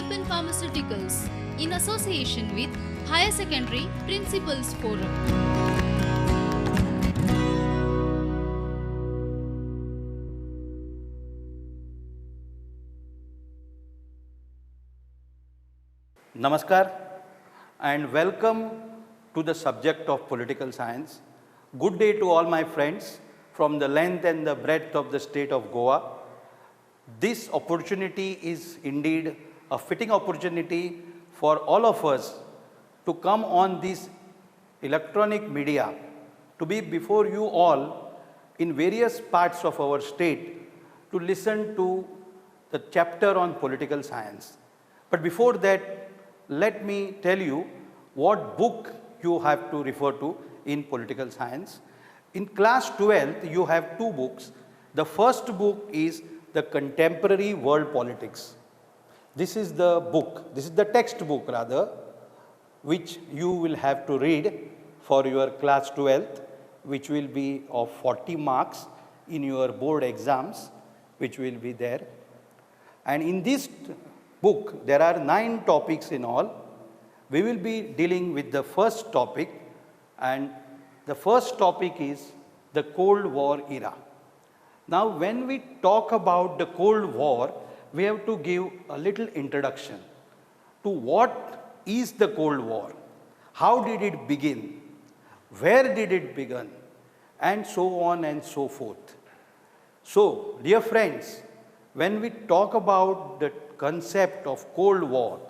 Cuban Pharmaceuticals in association with Higher Secondary Principals Forum. Namaskar and welcome to the subject of political science. Good day to all my friends from the length and the breadth of the state of Goa. This opportunity is indeed a fitting opportunity for all of us to come on this electronic media to be before you all in various parts of our state to listen to the chapter on political science. But before that, let me tell you what book you have to refer to in political science. In class 12th, you have two books. The first book is The Contemporary World Politics. This is the book, this is the textbook rather, which you will have to read for your class 12th, which will be of 40 marks in your board exams, which will be there. And in this book, there are 9 topics in all. We will be dealing with the first topic, and the first topic is the Cold War era. Now, when we talk about the Cold War, we have to give a little introduction to what is the Cold War, how did it begin, where did it begin, and so on and so forth. So, dear friends, when we talk about the concept of Cold War,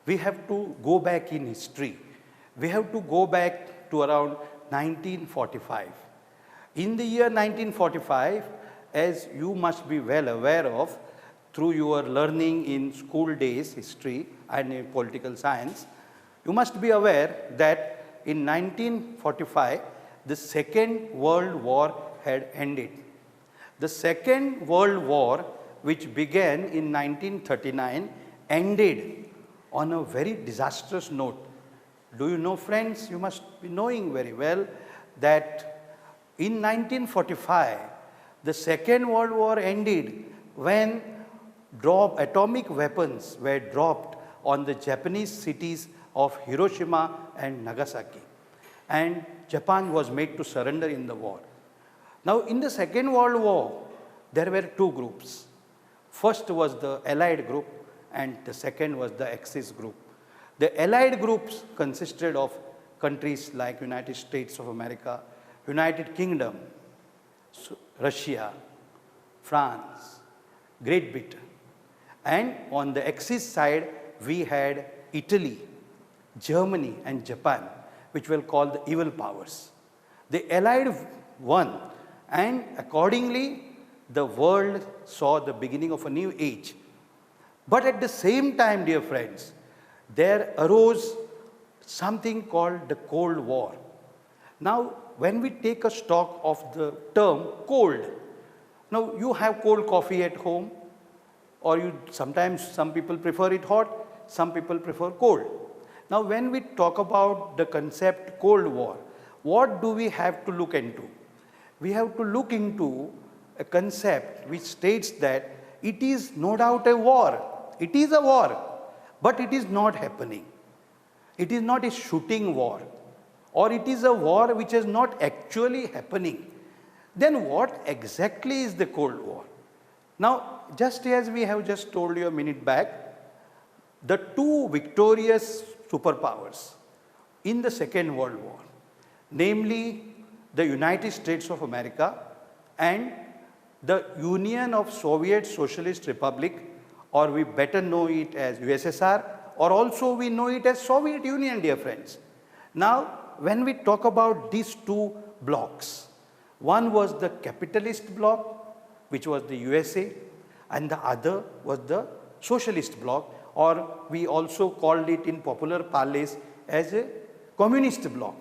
we have to go back in history. We have to go back to around 1945. In the year 1945, as you must be well aware of through your learning in school days, history and in political science, you must be aware that in 1945, the Second World War had ended. The Second World War, which began in 1939, ended on a very disastrous note. Do you know, friends, you must be knowing very well that in 1945, the Second World War ended when atomic weapons were dropped on the Japanese cities of Hiroshima and Nagasaki, and Japan was made to surrender in the war. Now, in the Second World War, there were two groups. First was the Allied group and the second was the Axis group. The Allied groups consisted of countries like United States of America, United Kingdom, Russia, France, Great Britain. And on the Axis side, we had Italy, Germany and Japan, which were called the evil powers. The Allied won, and accordingly, the world saw the beginning of a new age. But at the same time, dear friends, there arose something called the Cold War. Now, when we take a stock of the term cold, now you have cold coffee at home, or sometimes some people prefer it hot, some people prefer cold. Now, when we talk about the concept Cold War, what do we have to look into? We have to look into a concept which states that it is no doubt a war. It is a war, but it is not happening. It is not a shooting war, or it is a war which is not actually happening. Then what exactly is the Cold War? Now, just as we have just told you a minute back, the two victorious superpowers in the Second World War, namely the United States of America and the Union of Soviet Socialist Republic, or we better know it as USSR, or also we know it as Soviet Union, dear friends. Now, when we talk about these two blocks, one was the capitalist bloc, which was the USA, and the other was the socialist bloc, or we also called it in popular parlance as a communist bloc.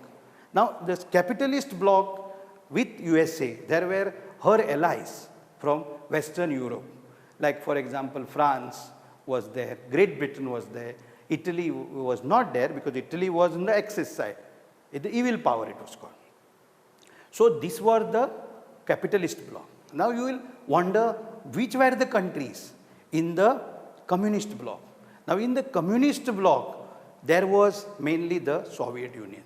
Now, this capitalist bloc with USA, there were her allies from Western Europe. Like, for example, France was there, Great Britain was there, Italy was not there because Italy was on the Axis side, the evil power it was called. So, these were the capitalist bloc. Now, you will wonder which were the countries in the communist bloc. Now, in the communist bloc, there was mainly the Soviet Union.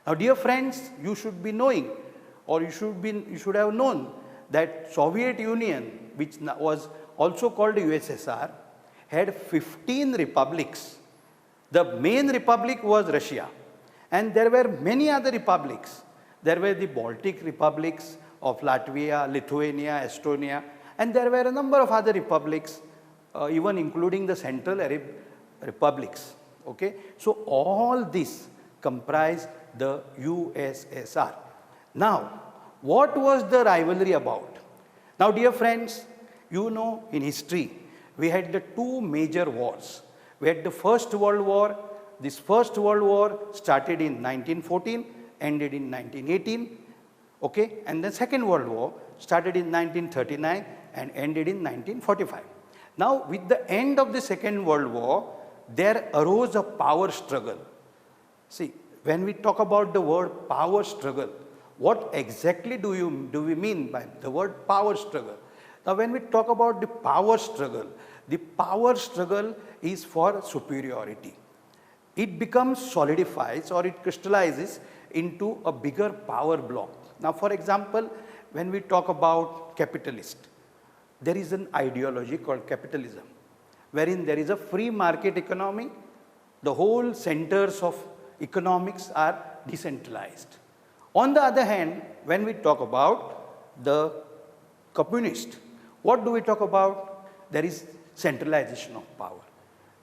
Now, dear friends, you should be knowing, or you should have known that Soviet Union, which was also called USSR, had 15 republics. The main republic was Russia, and there were many other republics. There were the Baltic republics of Latvia, Lithuania, Estonia, and there were a number of other republics, even including the Central Arab republics. Okay? So, all this comprised the USSR. Now, what was the rivalry about? Now, dear friends, you know, in history, we had the two major wars. We had the First World War. This First World War started in 1914, ended in 1918. Okay? And the Second World War started in 1939 and ended in 1945. Now, with the end of the Second World War, there arose a power struggle. See, when we talk about the word power struggle, what exactly do we mean by the word power struggle? Now, when we talk about the power struggle is for superiority. It becomes solidifies or it crystallizes into a bigger power block. Now, for example, when we talk about capitalist, there is an ideology called capitalism, wherein there is a free market economy. The whole centers of economics are decentralized. On the other hand, when we talk about the communist, what do we talk about? There is centralization of power.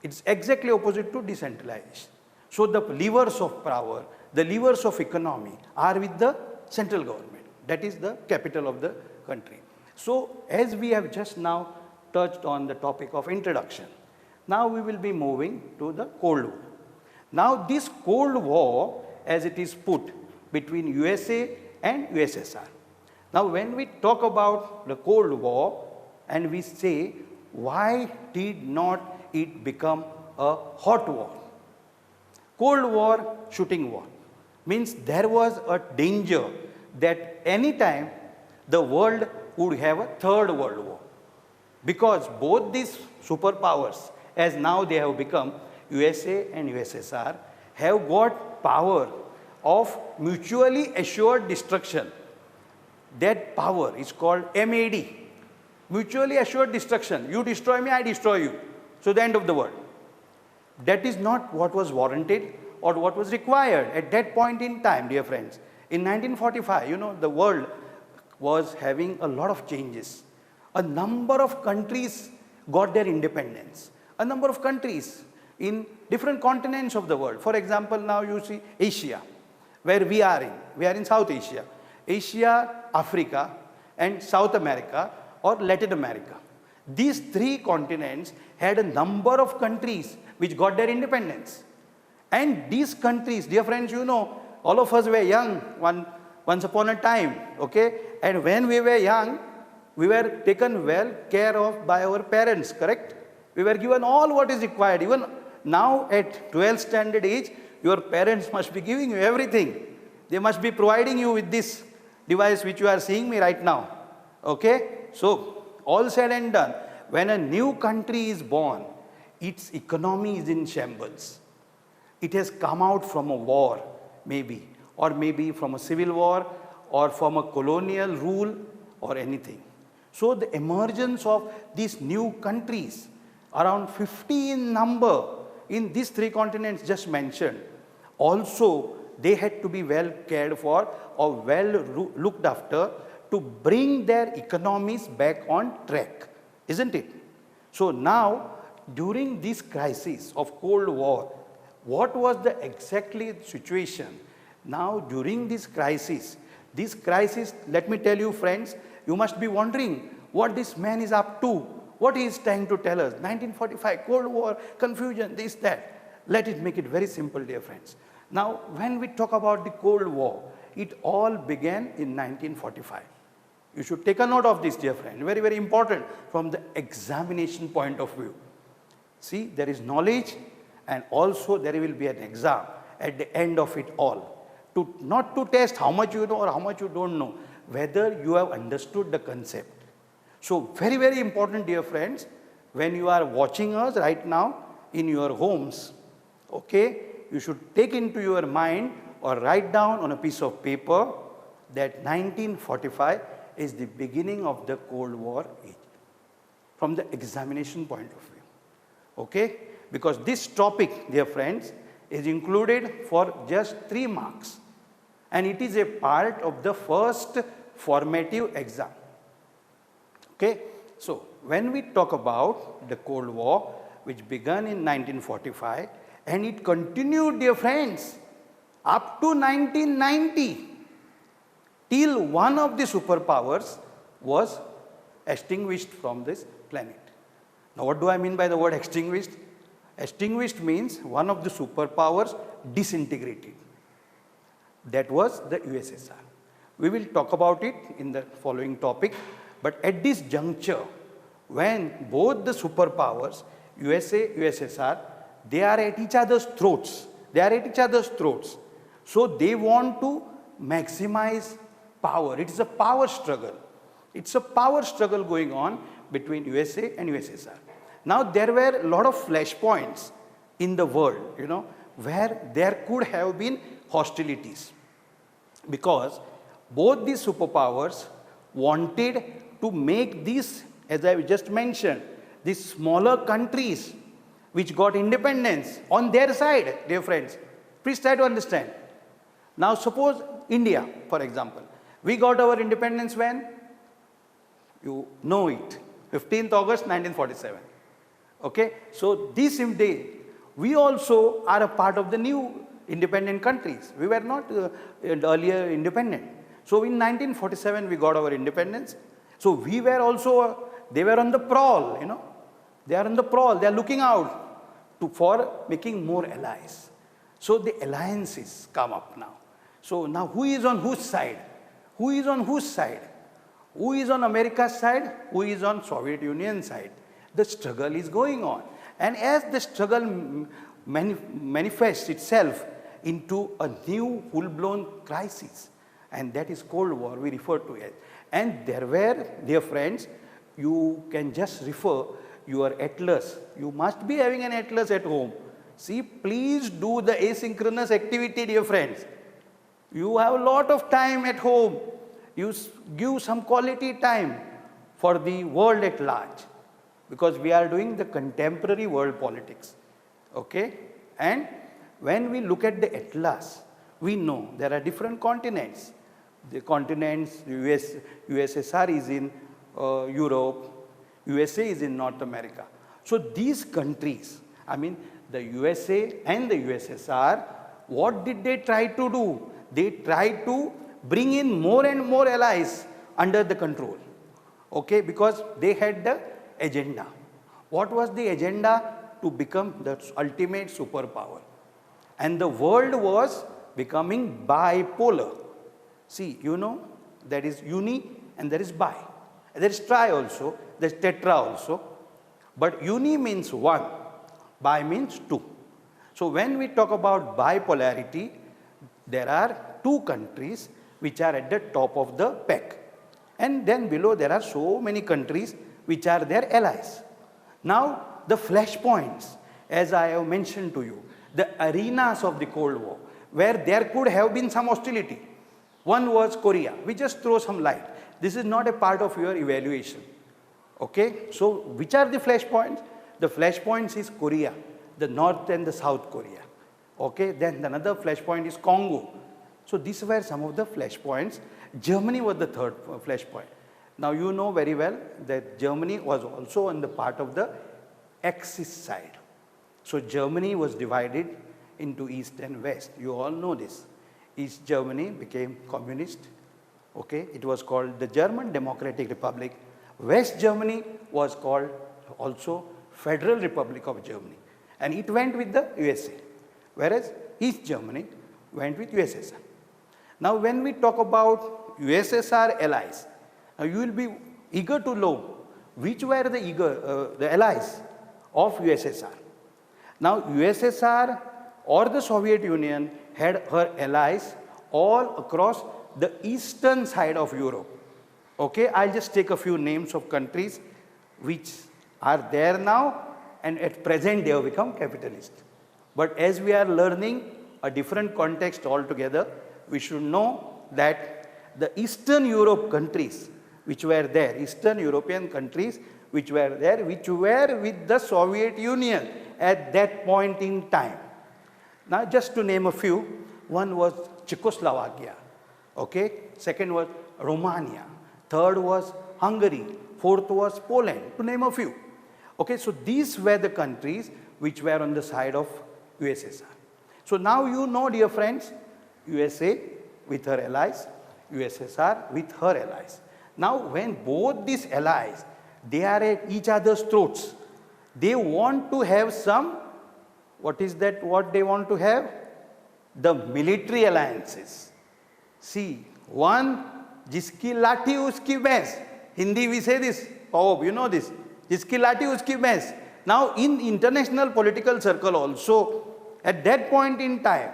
It's exactly opposite to decentralization. So, the levers of power, the levers of economy are with the central government. That is the capital of the country. So, as we have just now touched on the topic of introduction, now we will be moving to the Cold War. Now, this Cold War, as it is put between USA and USSR. Now, when we talk about the Cold War and we say, why did not it become a hot war? Cold War, shooting war, means there was a danger that any time the world would have a third world war, because both these superpowers, as now they have become USA and USSR, have got power of mutually assured destruction. That power is called MAD, mutually assured destruction. You destroy me, I destroy you. So, the end of the world. That is not what was warranted or what was required at that point in time, dear friends. In 1945, you know, the world was having a lot of changes. A number of countries got their independence. A number of countries in different continents of the world. For example, now you see Asia, where we are in. We are in South Asia. Asia, Africa, and South America or Latin America. These three continents had a number of countries which got their independence. And these countries, dear friends, you know, all of us were young once upon a time, okay? And when we were young, we were taken well care of by our parents, correct? We were given all what is required. Even now at 12th standard age, your parents must be giving you everything. They must be providing you with this device which you are seeing me right now, okay? So, all said and done, when a new country is born, its economy is in shambles. It has come out from a war, maybe, or maybe from a civil war, or from a colonial rule, or anything. So, the emergence of these new countries, around 50 in number, in these three continents just mentioned, also they had to be well cared for or well looked after to bring their economies back on track, isn't it? So, now during this crisis of Cold War, what was the exactly situation? Now, during this crisis, let me tell you friends, you must be wondering what this man is up to, what he is trying to tell us. 1945, Cold War, confusion, this, that. Let it make it very simple, dear friends. Now, when we talk about the Cold War, it all began in 1945. You should take a note of this, dear friend, very, very important from the examination point of view. See, there is knowledge and also there will be an exam at the end of it all. Not to test how much you know or how much you don't know, whether you have understood the concept. So, very, very important, dear friends, when you are watching us right now, in your homes, okay, you should take into your mind or write down on a piece of paper that 1945 is the beginning of the Cold War age, from the examination point of view, okay? Because this topic, dear friends, is included for just 3 marks, and it is a part of the first formative exam, okay? So, when we talk about the Cold War, which began in 1945, and it continued, dear friends, up to 1990, till one of the superpowers was extinguished from this planet. Now, what do I mean by the word extinguished? Extinguished means one of the superpowers disintegrated. That was the USSR. We will talk about it in the following topic, but at this juncture, when both the superpowers, USA, USSR, they are at each other's throats. They are at each other's throats. So they want to maximize power. It is a power struggle. It's a power struggle going on between USA and USSR. Now there were a lot of flashpoints in the world, you know, where there could have been hostilities, because both these superpowers wanted to make these, as I just mentioned, these smaller countries which got independence on their side, dear friends. Please try to understand. Now suppose India, for example, we got our independence when? You know it, 15th August 1947. Okay, so this day, we also are a part of the new independent countries. We were not earlier independent. So in 1947, we got our independence. So we were also, they were on the prowl, you know. They are on the prowl, they are looking out for making more allies. So the alliances come up now. So now who is on whose side? Who is on whose side? Who is on America's side? Who is on Soviet Union side? The struggle is going on. And as the struggle manifests itself into a new full-blown crisis, and that is Cold War, we refer to it. And there were, dear friends, you can just refer your atlas. You must be having an atlas at home. See, please do the asynchronous activity, dear friends. You have a lot of time at home. You give some quality time for the world at large, because we are doing the contemporary world politics. Okay? And when we look at the atlas, we know there are different continents. The continents, USSR is in Europe, USA is in North America. So these countries, I mean the USA and the USSR, what did they try to do? They tried to bring in more and more allies under the control. Okay, because they had the agenda. What was the agenda? To become the ultimate superpower. And the world was becoming bipolar. See, you know, there is uni and there is bi. There is tri also, there is tetra also. But uni means one, bi means two. So when we talk about bipolarity, there are two countries which are at the top of the peg. And then below there are so many countries which are their allies. Now the flashpoints, as I have mentioned to you, the arenas of the Cold War, where there could have been some hostility. One was Korea. We just throw some light. This is not a part of your evaluation. Okay? So which are the flashpoints? The flashpoints is Korea, the North and the South Korea. Okay? Then another flashpoint is Congo. So these were some of the flashpoints. Germany was the third flashpoint. Now you know very well that Germany was also on the part of the Axis side. So Germany was divided into East and West. You all know this. East Germany became communist. Okay, it was called the German Democratic Republic. West Germany was called also Federal Republic of Germany. And it went with the USA. Whereas East Germany went with USSR. Now when we talk about USSR allies, now you will be eager to know which were the allies of USSR. Now USSR or the Soviet Union had her allies all across the eastern side of Europe. Okay, I'll just take a few names of countries which are there now and at present they have become capitalist. But as we are learning a different context altogether, we should know that the Eastern Europe countries which were there, Eastern European countries which were there, which were with the Soviet Union at that point in time. Now just to name a few, one was Czechoslovakia, okay? Second was Romania, third was Hungary, fourth was Poland, to name a few. Okay, so these were the countries which were on the side of USSR. So now you know, dear friends, USA with her allies, USSR with her allies. Now when both these allies, they are at each other's throats, they want to have some, what is that, what they want to have? The military alliances. See, one, jiski lathi uski bhains. Hindi we say this, oh, you know this, jiski lathi uski bhains. Now in international political circle also, at that point in time,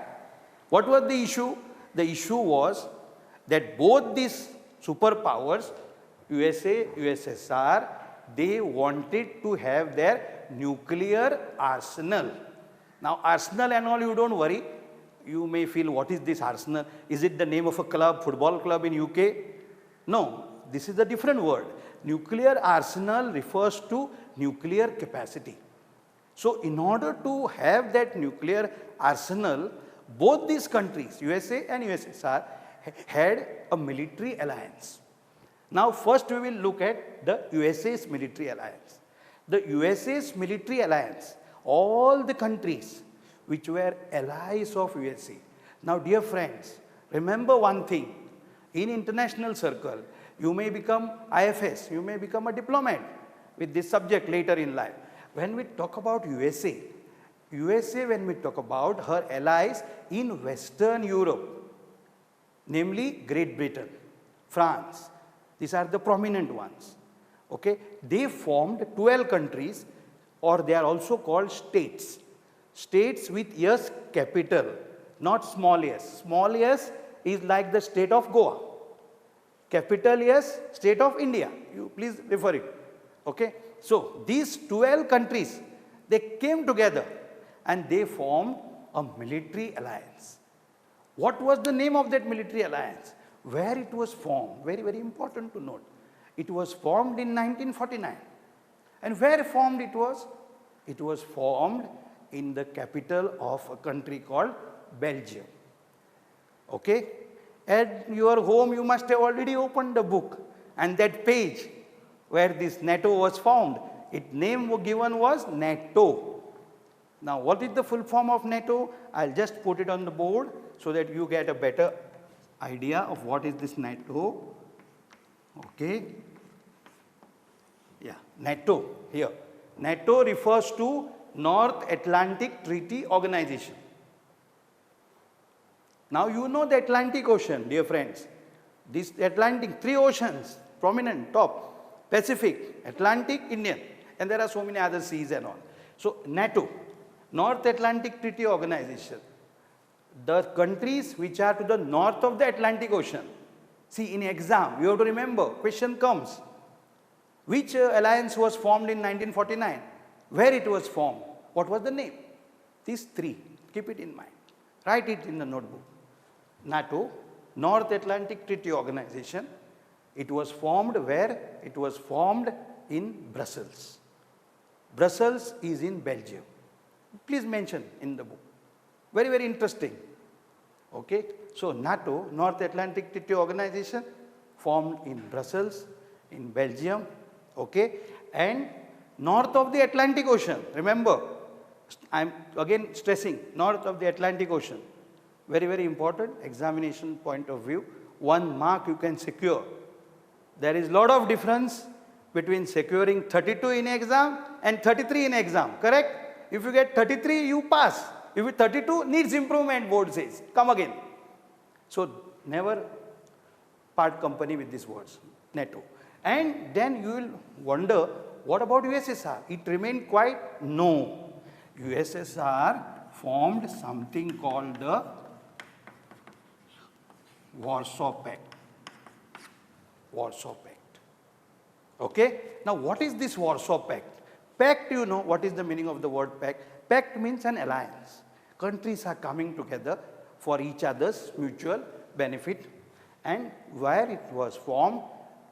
what was the issue? The issue was that both these superpowers, USA, USSR, they wanted to have their nuclear arsenal. Now arsenal and all, you don't worry. You may feel, what is this arsenal? Is it the name of a club, football club in UK? No, this is a different word. Nuclear arsenal refers to nuclear capacity. So in order to have that nuclear arsenal, both these countries, USA and USSR, had a military alliance. Now first we will look at the USA's military alliance. The USA's military alliance, all the countries which were allies of USA. Now dear friends, remember one thing, in international circle, you may become IFS, you may become a diplomat with this subject later in life. When we talk about USA, when we talk about her allies in Western Europe, namely Great Britain, France, these are the prominent ones. Okay? They formed 12 countries, or they are also called states. States with S capital, not small s. Small s is like the state of Goa. Capital S, state of India. You please refer it. Okay? So these 12 countries, they came together and they formed a military alliance. What was the name of that military alliance? Where it was formed? Very, very important to note. It was formed in 1949. And where formed it was? It was formed in the capital of a country called Belgium. Okay? At your home, you must have already opened the book, and that page where this NATO was formed, its name given was NATO. Now, what is the full form of NATO? I'll just put it on the board so that you get a better idea of what is this NATO. Okay? Yeah, NATO here. NATO refers to North Atlantic Treaty Organization. Now you know the Atlantic Ocean, dear friends. This Atlantic, 3 oceans, prominent, top, Pacific, Atlantic, Indian, and there are so many other seas and all. So NATO, North Atlantic Treaty Organization, the countries which are to the north of the Atlantic Ocean. See, in exam, you have to remember, question comes, which alliance was formed in 1949? Where it was formed? What was the name? These 3, keep it in mind. Write it in the notebook. NATO, North Atlantic Treaty Organization. It was formed where? It was formed in Brussels. Brussels is in Belgium. Please mention in the book. Very, very interesting. Okay. So NATO, North Atlantic Treaty Organization, formed in Brussels, in Belgium. Okay. And north of the Atlantic Ocean, remember, I am again stressing, north of the Atlantic Ocean. Very, very important examination point of view. 1 mark you can secure. There is lot of difference between securing 32 in exam and 33 in exam, correct? If you get 33, you pass. If you 32, needs improvement, board says. Come again. So never part company with these words, NATO. And then you will wonder, what about USSR? It remained quiet? No. USSR formed something called the Warsaw Pact. Warsaw Pact. Okay? Now what is this Warsaw Pact? Pact, you know what is the meaning of the word pact? Pact means an alliance. Countries are coming together for each other's mutual benefit, and where it was formed,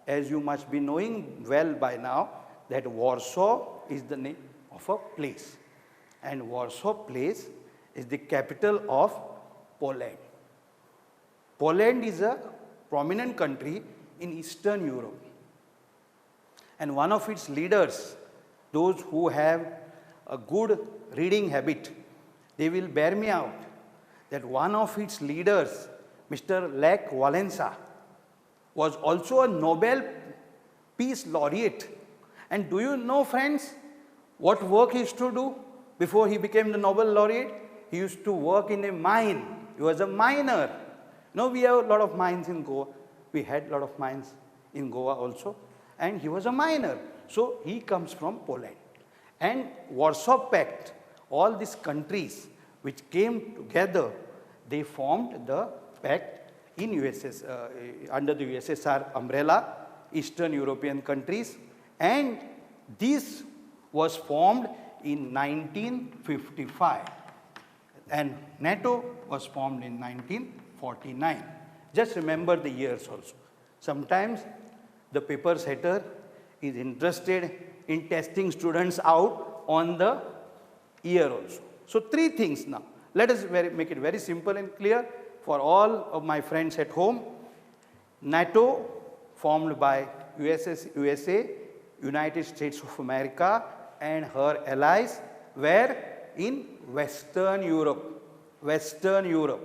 as you must be knowing well by now, that Warsaw is the name of a place, and Warsaw place is the capital of Poland. Poland is a prominent country in Eastern Europe, and one of its leaders, those who have a good reading habit, they will bear me out that one of its leaders, Mr. Lech Walesa, was also a Nobel Peace Laureate. And do you know, friends, what work he used to do before he became the Nobel Laureate? He used to work in a mine. He was a miner. Now we have a lot of mines in Goa. We had a lot of mines in Goa also. And he was a miner. So he comes from Poland. And Warsaw Pact, all these countries which came together, they formed the pact in under the USSR umbrella, Eastern European countries, and this was formed in 1955, and NATO was formed in 1949. Just remember the years also. Sometimes the paper setter is interested in testing students out on the year also. So three things now. Let us make it very simple and clear for all of my friends at home. NATO, formed by USA, United States of America and her allies, were in Western Europe. Western Europe.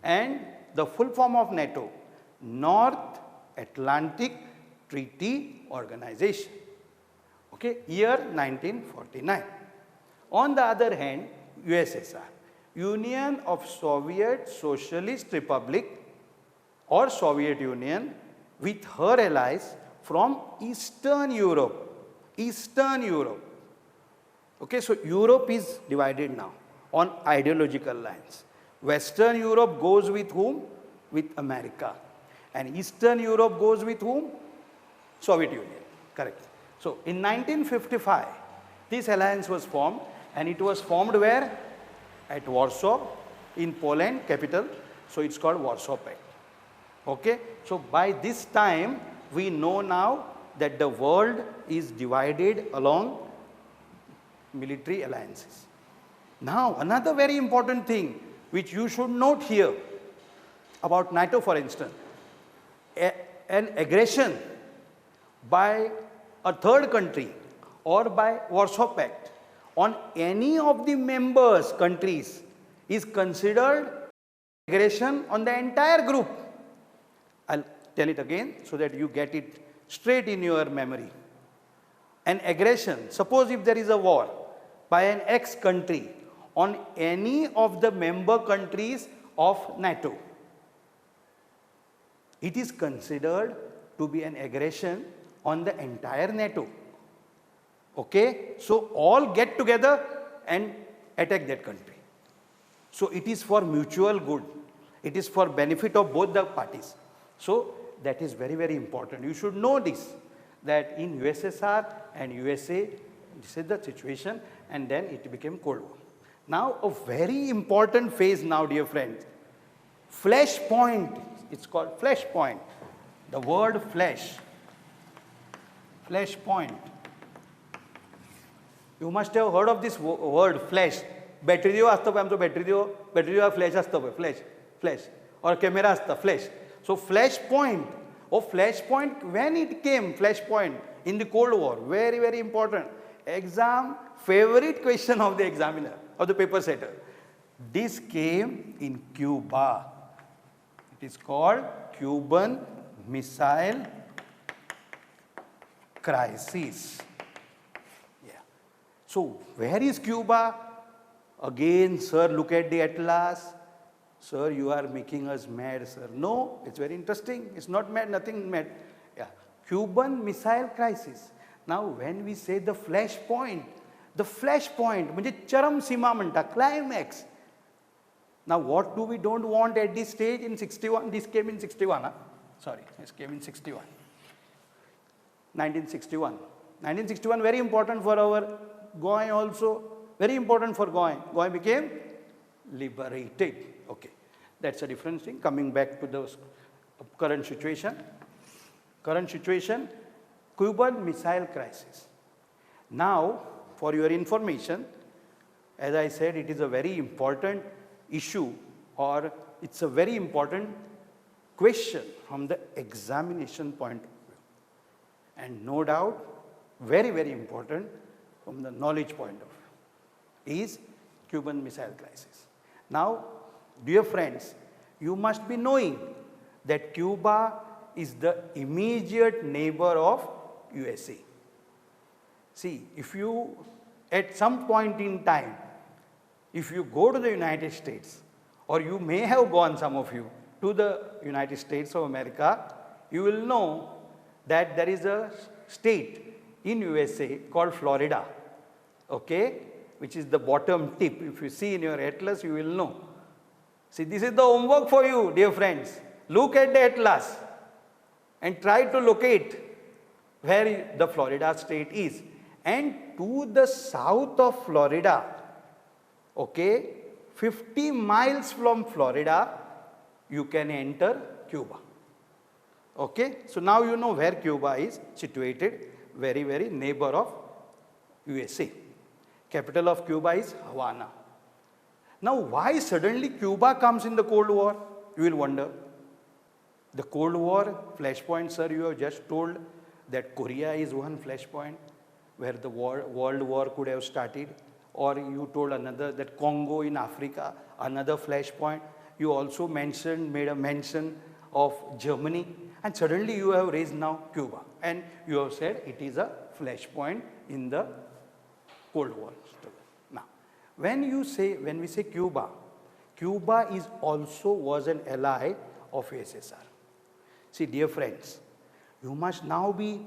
And the full form of NATO, North Atlantic Treaty Organization. Okay, year 1949. On the other hand, USSR, Union of Soviet Socialist Republic or Soviet Union, with her allies from Eastern Europe. Eastern Europe. Okay, so Europe is divided now on ideological lines. Western Europe goes with whom? With America. And Eastern Europe goes with whom? Soviet Union. Correct. So in 1955, this alliance was formed, and it was formed where? At Warsaw, in Poland, capital. So it's called Warsaw Pact. Okay. So by this time, we know now that the world is divided along military alliances. Now, another very important thing which you should note here about NATO, for instance, an aggression by a third country or by Warsaw Pact on any of the members countries is considered aggression on the entire group. I'll tell it again so that you get it straight in your memory. An aggression, suppose if there is a war by an X country on any of the member countries of NATO, it is considered to be an aggression on the entire NATO. Okay? So all get together and attack that country. So it is for mutual good. It is for benefit of both the parties. So that is very, very important. You should know this, that in USSR and USA, this is the situation, and then it became Cold War. Now a very important phase now, dear friends. Flashpoint, it's called flashpoint. The word flash. Flashpoint. You must have heard of this word flash. Battery दियो असतो पळय आमचो battery दियो flash असतो पळय flash or camera असता flash. So flashpoint, flashpoint, when it came, flashpoint in the Cold War, very, very important. Exam favorite question of the examiner, of the paper setter. This came in Cuba. It is called Cuban Missile Crisis. Yeah. So where is Cuba? Again, sir, look at the atlas. Sir, you are making us mad, sir. No, it's very interesting. It's not mad, nothing mad. Yeah. Cuban Missile Crisis. Now, when we say the flashpoint, म्हणजे चरम सीमा म्हणटा, climax. Now, what do we don't want at this stage in 61? This came in 61, huh? Sorry, this came in 61. 1961. 1961 very important for our Goa also, very important for Goa. Goa became liberated. Okay, that's a different thing. Coming back to the current situation. Current situation, Cuban Missile Crisis. Now, for your information, as I said, it is a very important issue, or it's a very important question from the examination point of view. And no doubt, very, very important from the knowledge point of view is Cuban Missile Crisis. Now, dear friends, you must be knowing that Cuba is the immediate neighbor of USA. See, if you, at some point in time, if you go to the United States, or you may have gone, some of you, to the United States of America, you will know that there is a state in USA called Florida, okay, which is the bottom tip. If you see in your atlas, you will know. See, this is the homework for you, dear friends. Look at the atlas and try to locate where the Florida state is. And to the south of Florida, okay, 50 miles from Florida, you can enter Cuba. Okay, so now you know where Cuba is situated, very, very neighbor of USA. Capital of Cuba is Havana. Now, why suddenly Cuba comes in the Cold War? You will wonder. The Cold War flashpoint, sir, you have just told that Korea is one flashpoint where the world war could have started, or you told another that Congo in Africa, another flashpoint. You also made a mention of Germany, and suddenly you have raised now Cuba, and you have said it is a flashpoint in the Cold War. Now, when we say Cuba, Cuba is also was an ally of USSR. See, dear friends, you must now be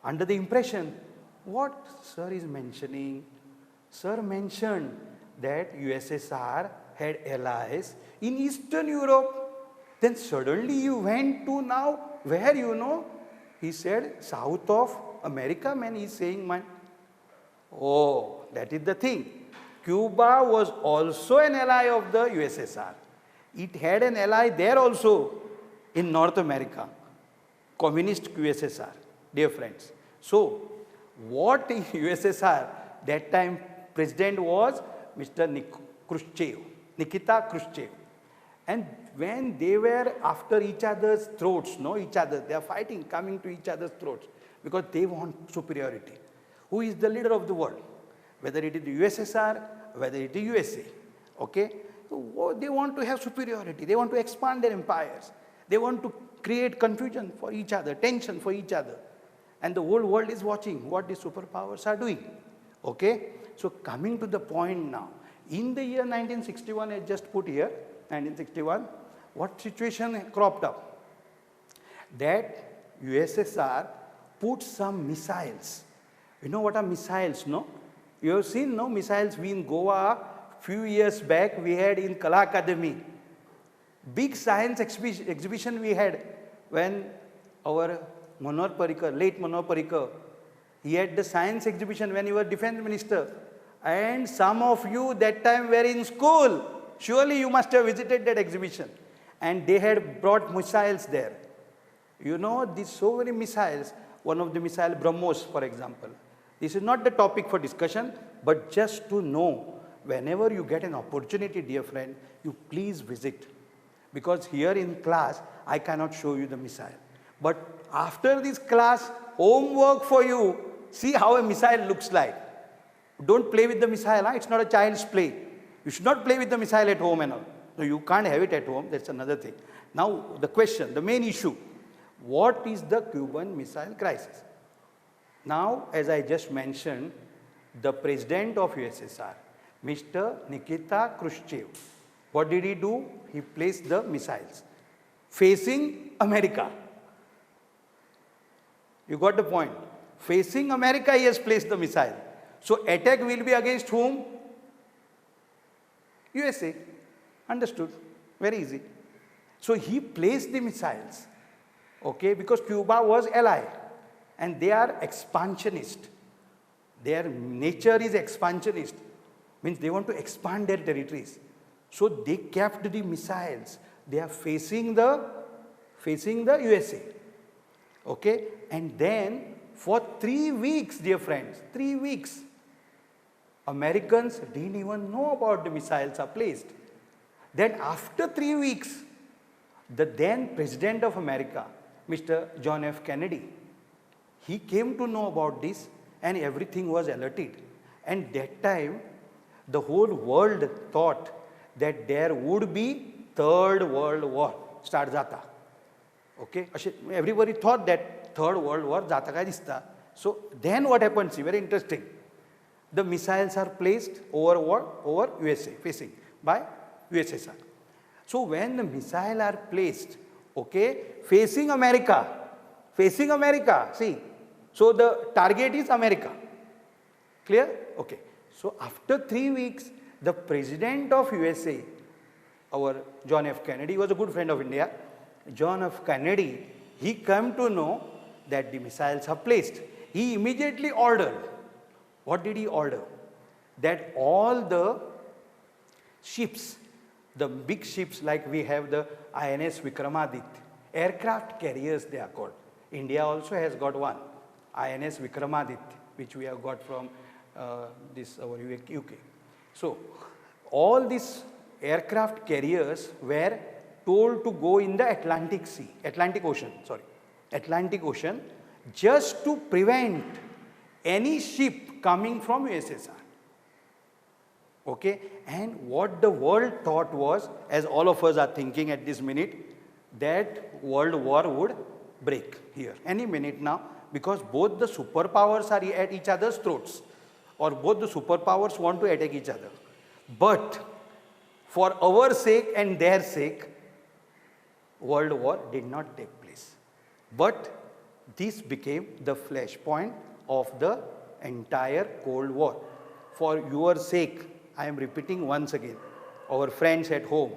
under the impression what sir is mentioning. Sir mentioned that USSR had allies in Eastern Europe. Then suddenly you went to now where, you know, he said south of America, man, he's saying, man. Oh, that is the thing. Cuba was also an ally of the USSR. It had an ally there also in North America, communist USSR, dear friends. So, what in USSR, that time president was Mr. Nikita Khrushchev. And when they were after each other's throats, they are fighting, coming to each other's throats, because they want superiority. Who is the leader of the world? Whether it is the USSR, whether it is USA, okay? So they want to have superiority. They want to expand their empires. They want to create confusion for each other, tension for each other. And the whole world is watching what the superpowers are doing, okay? So coming to the point now, in the year 1961, I just put here, 1961, what situation cropped up? That USSR put some missiles. You know what are missiles, no? You have seen, no, missiles. We in Goa, few years back, we had in Kala Academy, big science exhibition we had when our late Manohar Parrikar, he had the science exhibition when he was defense minister. And some of you that time were in school. Surely you must have visited that exhibition. And they had brought missiles there. You know, these so many missiles, one of the missile BrahMos, for example. This is not the topic for discussion, but just to know, whenever you get an opportunity, dear friend, you please visit. Because here in class, I cannot show you the missile. But after this class, homework for you, see how a missile looks like. Don't play with the missile, huh? It's not a child's play. You should not play with the missile at home and all. No, you can't have it at home, that's another thing. Now, the question, the main issue, what is the Cuban Missile Crisis? Now, as I just mentioned, the president of USSR, Mr. Nikita Khrushchev, what did he do? He placed the missiles facing America. You got the point. Facing America, he has placed the missile. So attack will be against whom? USA. Understood? Very easy. So he placed the missiles, okay, because Cuba was ally. and they are expansionist. Their nature is expansionist, means they want to expand their territories. So they kept the missiles. They are facing the USA. Okay, and then for 3 weeks, dear friends, 3 weeks, Americans didn't even know about the missiles are placed. Then after 3 weeks, the then President of America, Mr. John F. Kennedy, he came to know about this and everything was alerted. And that time, the whole world thought that there would be Third World War start jata. Okay, everybody thought that Third World War jata kai dista. So then what happened? See, very interesting. The missiles are placed over USA, facing by USSR. So when the missiles are placed, okay, facing America, see, so the target is America. Clear? Okay. So after 3 weeks, the President of USA, our John F. Kennedy, was a good friend of India. John F. Kennedy, he came to know that the missiles are placed. He immediately ordered. What did he order? That all the ships, the big ships like we have the INS Vikramaditya, aircraft carriers they are called. India also has got one, INS Vikramaditya, which we have got from our UK. So all these aircraft carriers were told to go in the Atlantic Ocean, just to prevent any ship coming from USSR. Okay, and what the world thought was, as all of us are thinking at this minute, that world war would break here any minute now, because both the superpowers are at each other's throats, or both the superpowers want to attack each other. But for our sake and their sake, world war did not take place. But this became the flashpoint of the entire Cold War. For your sake, I am repeating once again, our friends at home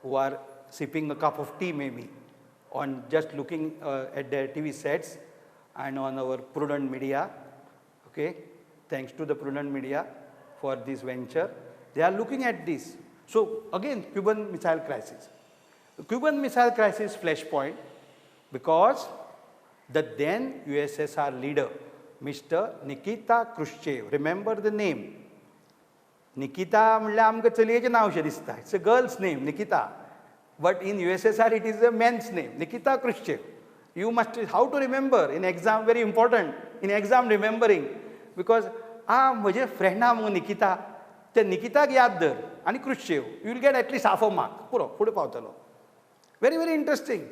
who are sipping a cup of tea maybe, on just looking at their TV sets and on our Prudent media, okay, thanks to the Prudent media for this venture, they are looking at this. So again, Cuban Missile Crisis. The Cuban Missile Crisis flashpoint, because the then USSR leader, Mr. Nikita Khrushchev, remember the name? Nikita, it's a girl's name, Nikita. But in USSR, it is a man's name, Nikita Khrushchev. You must, how to remember in exam, very important, in exam remembering. Because, my friend name Nikita, the Nikita yaad and Khrushchev, you will get at least half a mark. Very, very interesting.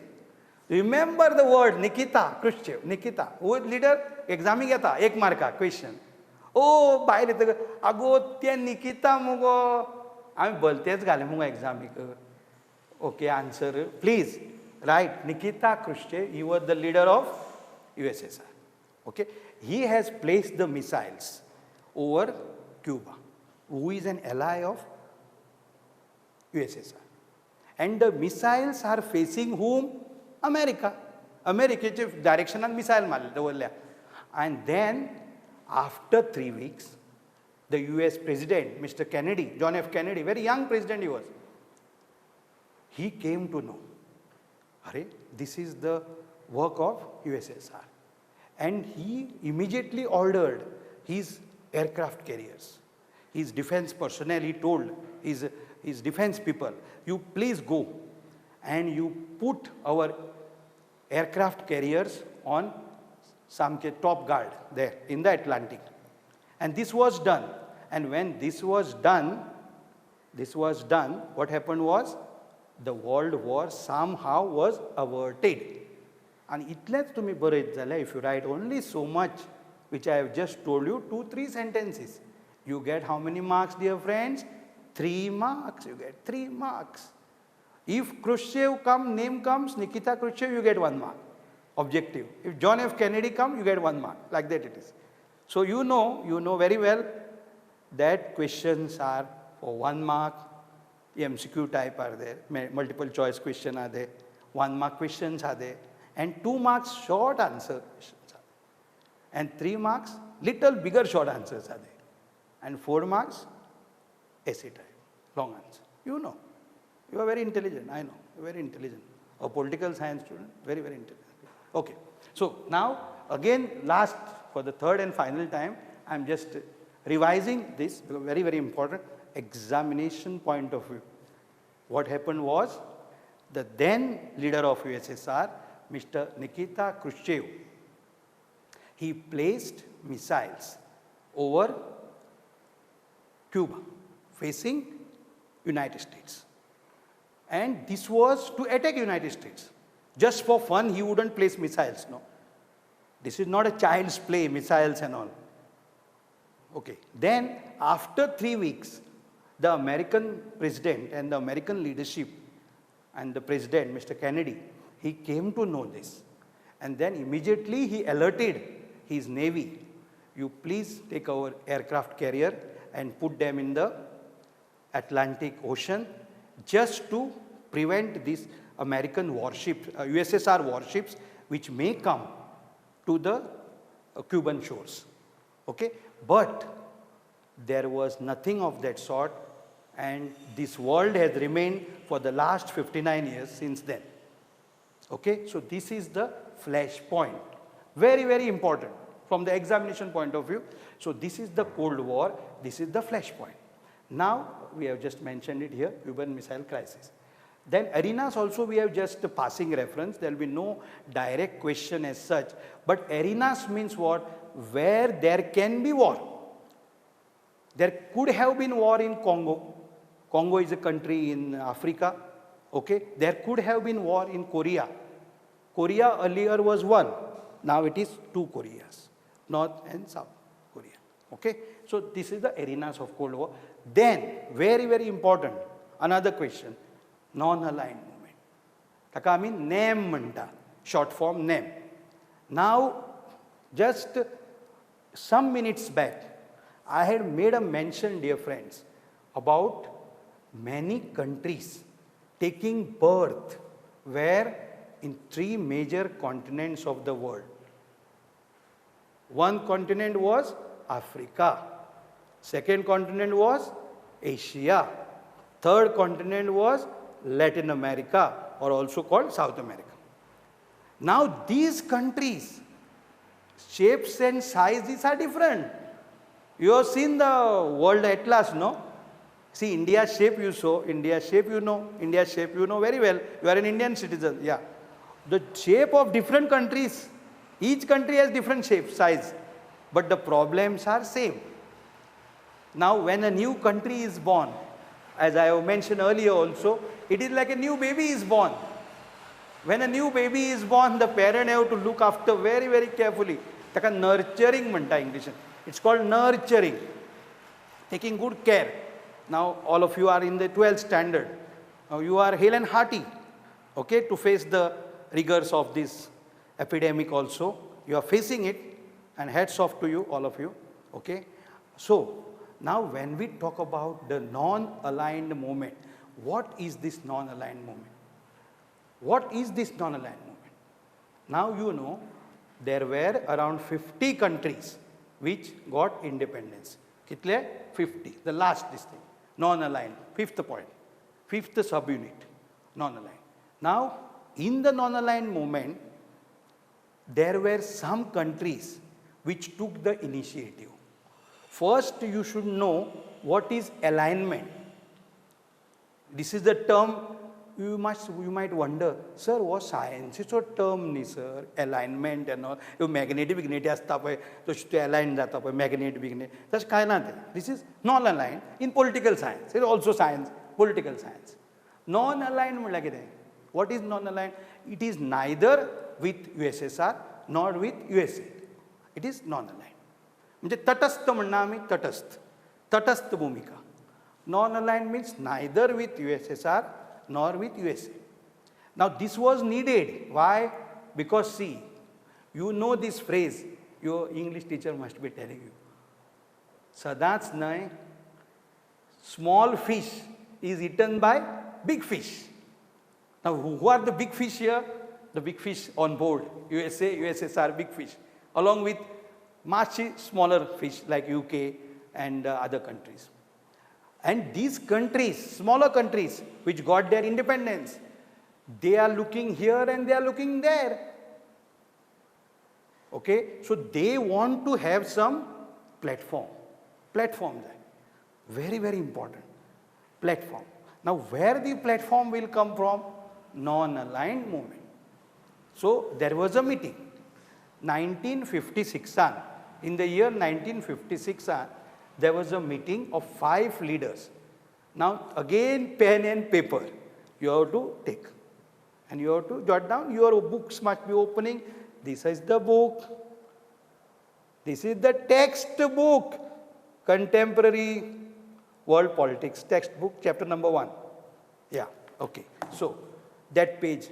Remember the word Nikita Khrushchev, Nikita. Who is leader? Exam ही गया 1 mark का question. Oh, बाहेर येतं अगो त्या निकिता मुगो आम्ही बोलतेच घाले मुगो exam Okay, answer please. Right, Nikita Khrushchev, he was the leader of USSR. Okay, he has placed the missiles over Cuba, who is an ally of USSR. And the missiles are facing whom? America. America direction and missile mal. And then after 3 weeks, the US President, Mr. Kennedy, John F. Kennedy, very young president he was, he came to know, this is the work of USSR. And he immediately ordered his aircraft carriers, his defense personnel, he told his defense people, you please go and you put our aircraft carriers on some top guard there in the Atlantic. And this was done. And when this was done, what happened was, the World War somehow was averted. And itlets to me buried zala, if you write only so much, which I have just told you, 2-3 sentences, you get how many marks, dear friends? 3 marks, you get 3 marks. If Khrushchev name comes, Nikita Khrushchev, you get 1 mark. Objective. If John F. Kennedy come, you get 1 mark. Like that it is. So you know very well that questions are for 1 mark, MCQ type are there, multiple choice question are there, 1 mark questions are there, and 2 marks short answer questions are And 3 marks, little bigger short answers are there. And 4 marks, essay type, long answer. You know, you are very intelligent, I know, you are very intelligent. A political science student, very, very intelligent. Okay, so now again last, for the third and final time, I am just revising this, because very, very important examination point of view. What happened was, the then leader of USSR, Mr. Nikita Khrushchev, he placed missiles over Cuba, facing United States. And this was to attack United States. Just for fun, he wouldn't place missiles, no. This is not a child's play, missiles and all. Okay. Then, after 3 weeks, the American president and the American leadership and the president, Mr. Kennedy, he came to know this. And then immediately he alerted his navy, you please take our aircraft carrier and put them in the Atlantic Ocean, just to prevent these American warships, USSR warships, which may come to the Cuban shores. Okay? But there was nothing of that sort, and this world has remained for the last 59 years since then. Okay? So this is the flash point. Very, very important from the examination point of view. So this is the Cold War, this is the flash point. Now, we have just mentioned it here, Cuban Missile Crisis. Then arenas also we have just a passing reference, there will be no direct question as such, but arenas means what? Where there can be war. There could have been war in Congo. Congo is a country in Africa. Okay? There could have been war in Korea. Korea earlier was one, now it is 2 Koreas, North and South Korea. Okay? So this is the arenas of Cold War. Then, very, very important, another question, non-aligned movement. Taka आमी NAM म्हणटा, short form NAM. Now, just some minutes back, I had made a mention, dear friends, about many countries taking birth where in 3 major continents of the world. One continent was Africa. Second continent was Asia. Third continent was Latin America, or also called South America. Now these countries, shapes and sizes are different. You have seen the world atlas, no? See, India's shape you saw, India's shape you know, India's shape you know very well. You are an Indian citizen, yeah. The shape of different countries, each country has different shape, size, but the problems are same. Now, when a new country is born, as I have mentioned earlier also, it is like a new baby is born. When a new baby is born, the parent have to look after very, very carefully. Taka nurturing manta English. It's called nurturing, taking good care. Now, all of you are in the 12th standard. Now, you are hale and hearty, okay, to face the rigors of this epidemic also. You are facing it, and hats off to you, all of you, okay. So, now when we talk about the non-aligned movement, what is this non-aligned movement? What is this non-aligned movement? Now you know, there were around 50 countries which got independence. Kitle? 50. The last this thing. Non-aligned. 5th point. 5th subunit. Non-aligned. Now, in the non-aligned movement, there were some countries which took the initiative. First, you should know what is alignment. This is the term you might wonder, sir, what science is a term ni sir, alignment and all. You magnetic vignette asta pay, to align jata pay, magnetic vignette. That's kind of thing. This is non-aligned in political science. It's also science, political science. Non-aligned like what is non-aligned? It is neither with USSR nor with USA. It is non-aligned. म्हणजे तटस्थ म्हणणं आम्ही तटस्थ भूमिका. Non-aligned means neither with USSR nor with USA. Now this was needed. Why? Because see, you know this phrase, your English teacher must be telling you. Sadats nai, small fish is eaten by big fish. Now who are the big fish here? The big fish on board, USA, USSR, big fish. Along with much smaller fish like UK and other countries. And these countries, smaller countries, which got their independence, they are looking here and they are looking there. Okay, so they want to have some platform. Platform, very, very important. Platform. Now, where the platform will come from? Non-aligned movement. So, there was a meeting. 1956, in the year 1956, there was a meeting of 5 leaders. Now, again, pen and paper, you have to take. And you have to jot down, your books must be opening. This is the book. This is the textbook. Contemporary World Politics, textbook, chapter number 1. Yeah, okay. So, that page,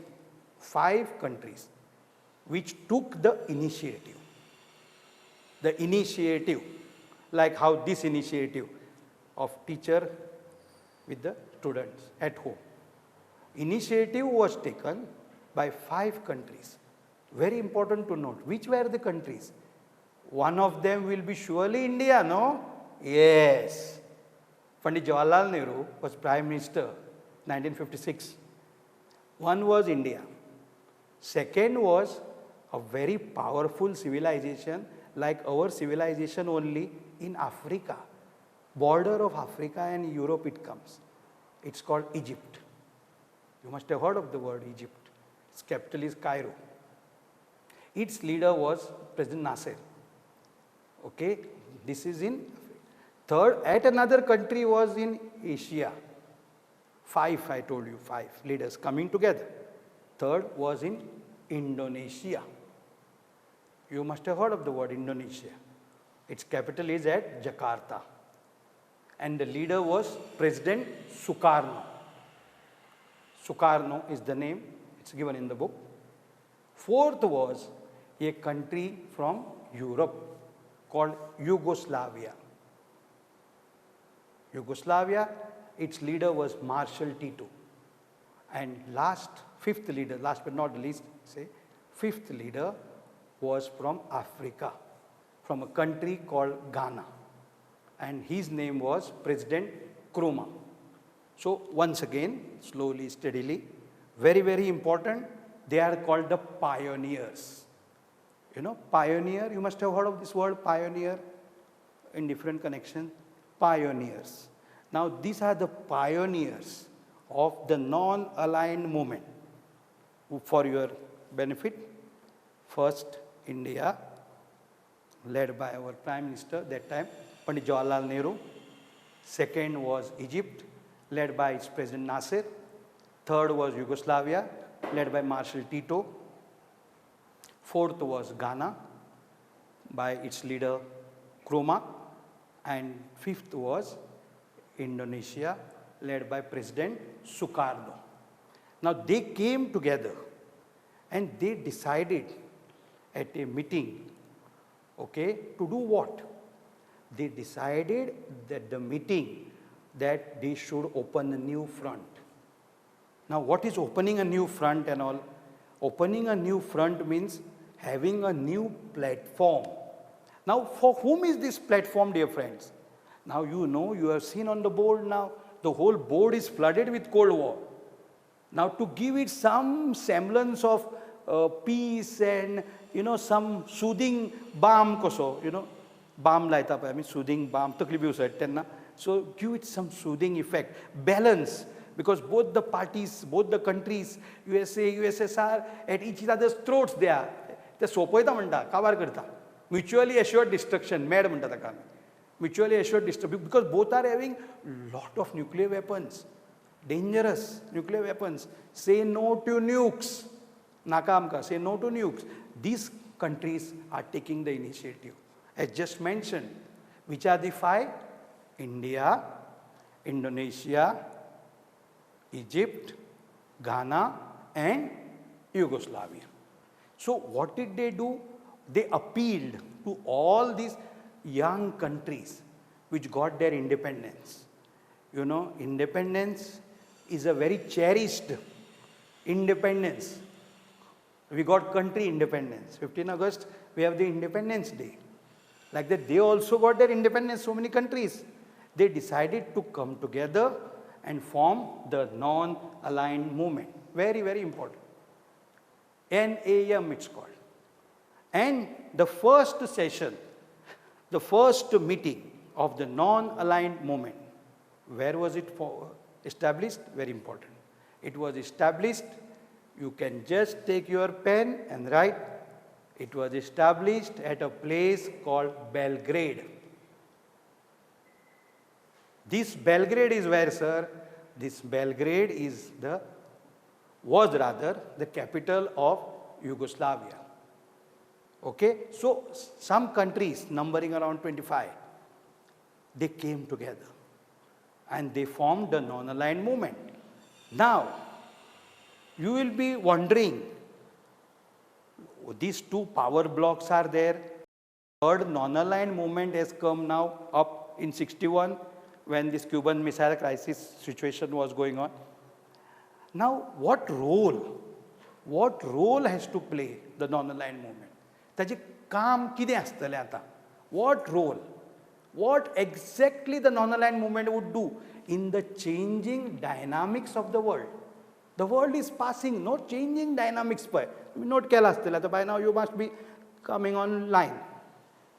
5 countries which took the initiative. The initiative, like how this initiative of teacher with the students at home. Initiative was taken by 5 countries. Very important to note. Which were the countries? One of them will be surely India, no? Yes. Pandit Jawaharlal Nehru was Prime Minister 1956. One was India. Second was a very powerful civilization like our civilization only in Africa. Border of Africa and Europe it comes. It's called Egypt. You must have heard of the word Egypt. Its capital is Cairo. Its leader was President Nasser. Okay, this is in third. At another country was in Asia. 5, I told you, 5 leaders coming together. Third was in Indonesia. You must have heard of the word Indonesia. Its capital is at Jakarta. And the leader was President Sukarno. Sukarno is the name, it's given in the book. Fourth was a country from Europe called Yugoslavia. Yugoslavia, its leader was Marshal Tito. And fifth leader, last but not the least, fifth leader was from Africa, from a country called Ghana. And his name was President Nkrumah. So once again, slowly, steadily, very, very important, they are called the pioneers. You know, pioneer, you must have heard of this word pioneer in different connections. Pioneers. Now, these are the pioneers of the non-aligned movement. For your benefit, first India, led by our Prime Minister that time, Pandit Jawaharlal Nehru. Second was Egypt, led by its President Nasser. Third was Yugoslavia, led by Marshal Tito. Fourth was Ghana, by its leader Nkrumah. And fifth was Indonesia, led by President Sukarno. Now, they came together and they decided at a meeting, okay, to do what? They decided that the meeting that they should open a new front. Now, what is opening a new front and all? Opening a new front means having a new platform. Now, for whom is this platform, dear friends? Now, you know, you have seen on the board now, the whole board is flooded with Cold War. Now, to give it some semblance of peace and, you know, some soothing balm, balm laita pa, I mean soothing balm, so give it some soothing effect, balance, because both the parties, both the countries, USA, USSR, at each other's throats they are. They sopoita manda, kavar karta. Mutually assured destruction, mad manda taka. Mutually assured destruction, because both are having lot of nuclear weapons, dangerous nuclear weapons. Say no to nukes. Nakam ka, say no to nukes. These countries are taking the initiative. As just mentioned, which are the 5? India, Indonesia, Egypt, Ghana, and Yugoslavia. So what did they do? They appealed to all these young countries which got their independence. You know, independence is a very cherished independence. We got country independence. 15 August, we have the Independence Day. Like that, they also got their independence, so many countries. They decided to come together and form the non-aligned movement. Very, very important. NAM it's called. And the first session, the first meeting of the non-aligned movement, where was it established? Very important. It was established, you can just take your pen and write, it was established at a place called Belgrade. This Belgrade is where, sir? This Belgrade is was the capital of Yugoslavia. Okay, so some countries numbering around 25, they came together and they formed the non-aligned movement. Now, you will be wondering, these two power blocks are there. Third non-aligned movement has come now up in 61 when this Cuban Missile Crisis situation was going on. Now, what role has to play the non-aligned movement? ताचे काम कितें आसतलें आतां? What role? What exactly the non-aligned movement would do in the changing dynamics of the world? The world is passing, no changing dynamics. Note केला आसतलें. By now you must be coming online.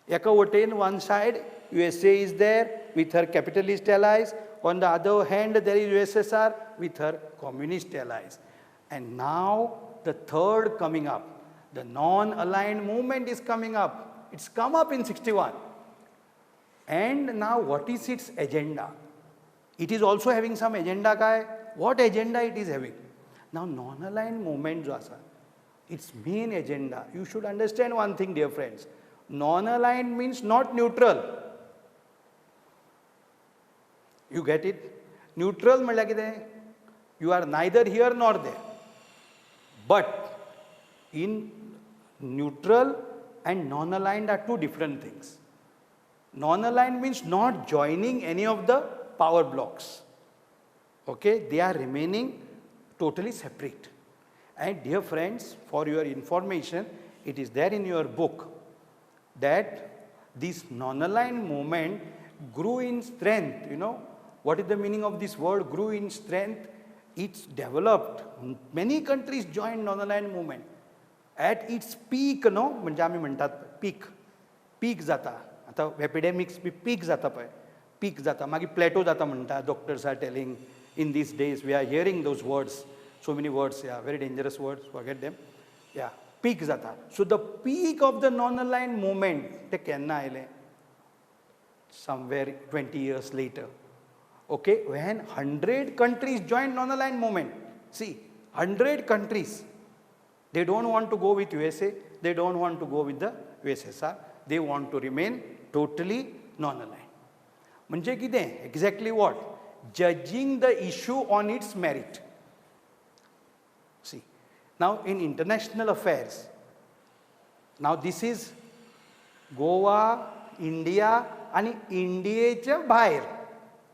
Eka watein, one side, USA is there with her capitalist allies. On the other hand, there is USSR with her communist allies. And now the third coming up, the non-aligned movement is coming up. It's come up in 61. And now what is its agenda? It is also having some agenda. What agenda it is having? Now non-aligned movement, its main agenda, you should understand one thing, dear friends. Non-aligned means not neutral. You get it? Neutral means you are neither here nor there. But in neutral and non-aligned are two different things. Non-aligned means not joining any of the power blocks. Okay, they are remaining totally separate. And dear friends, for your information, it is there in your book that this non-aligned movement grew in strength. You know, what is the meaning of this word grew in strength? It's developed. Many countries joined non-aligned movement. At its peak, no, म्हणजे आम्ही म्हणतात peak जाता. आता epidemics peak जाता पळय. Peak जाता. मागीर plateau जाता म्हणटा. Doctors are telling in these days we are hearing those words. So many words, yeah, very dangerous words, forget them. Yeah, peak जाता. So the peak of the non-aligned movement, ते केन्ना आयलें? Somewhere 20 years later. Okay, when 100 countries joined non-aligned movement. See, 100 countries. They don't want to go with USA. They don't want to go with the USSR. They want to remain totally non-aligned. म्हणजे कितें? Exactly what? Judging the issue on its merit. See, now in international affairs, now this is Goa, India आणि इंडियेच्या भायर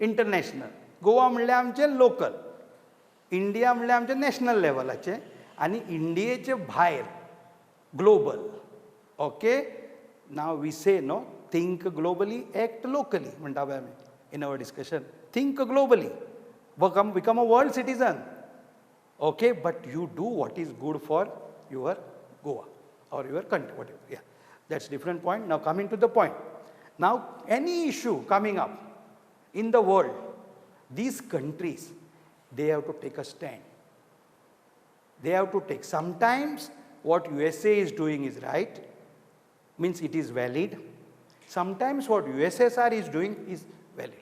international. Goa म्हणल्यार आमचें local, India म्हणल्यार आमचें national लेवलाचें आणि इंडियेचे भायर global. Okay, now we say no think globally act locally म्हणटा पळय आमी in our discussion. Think globally, become a world citizen. Okay, but you do what is good for your Goa or your country, whatever. Yeah, that's different point. Now coming to the point. Now any issue coming up in the world, these countries, they have to take a stand. They have to take. Sometimes what USA is doing is right, means it is valid. Sometimes what USSR is doing is valid.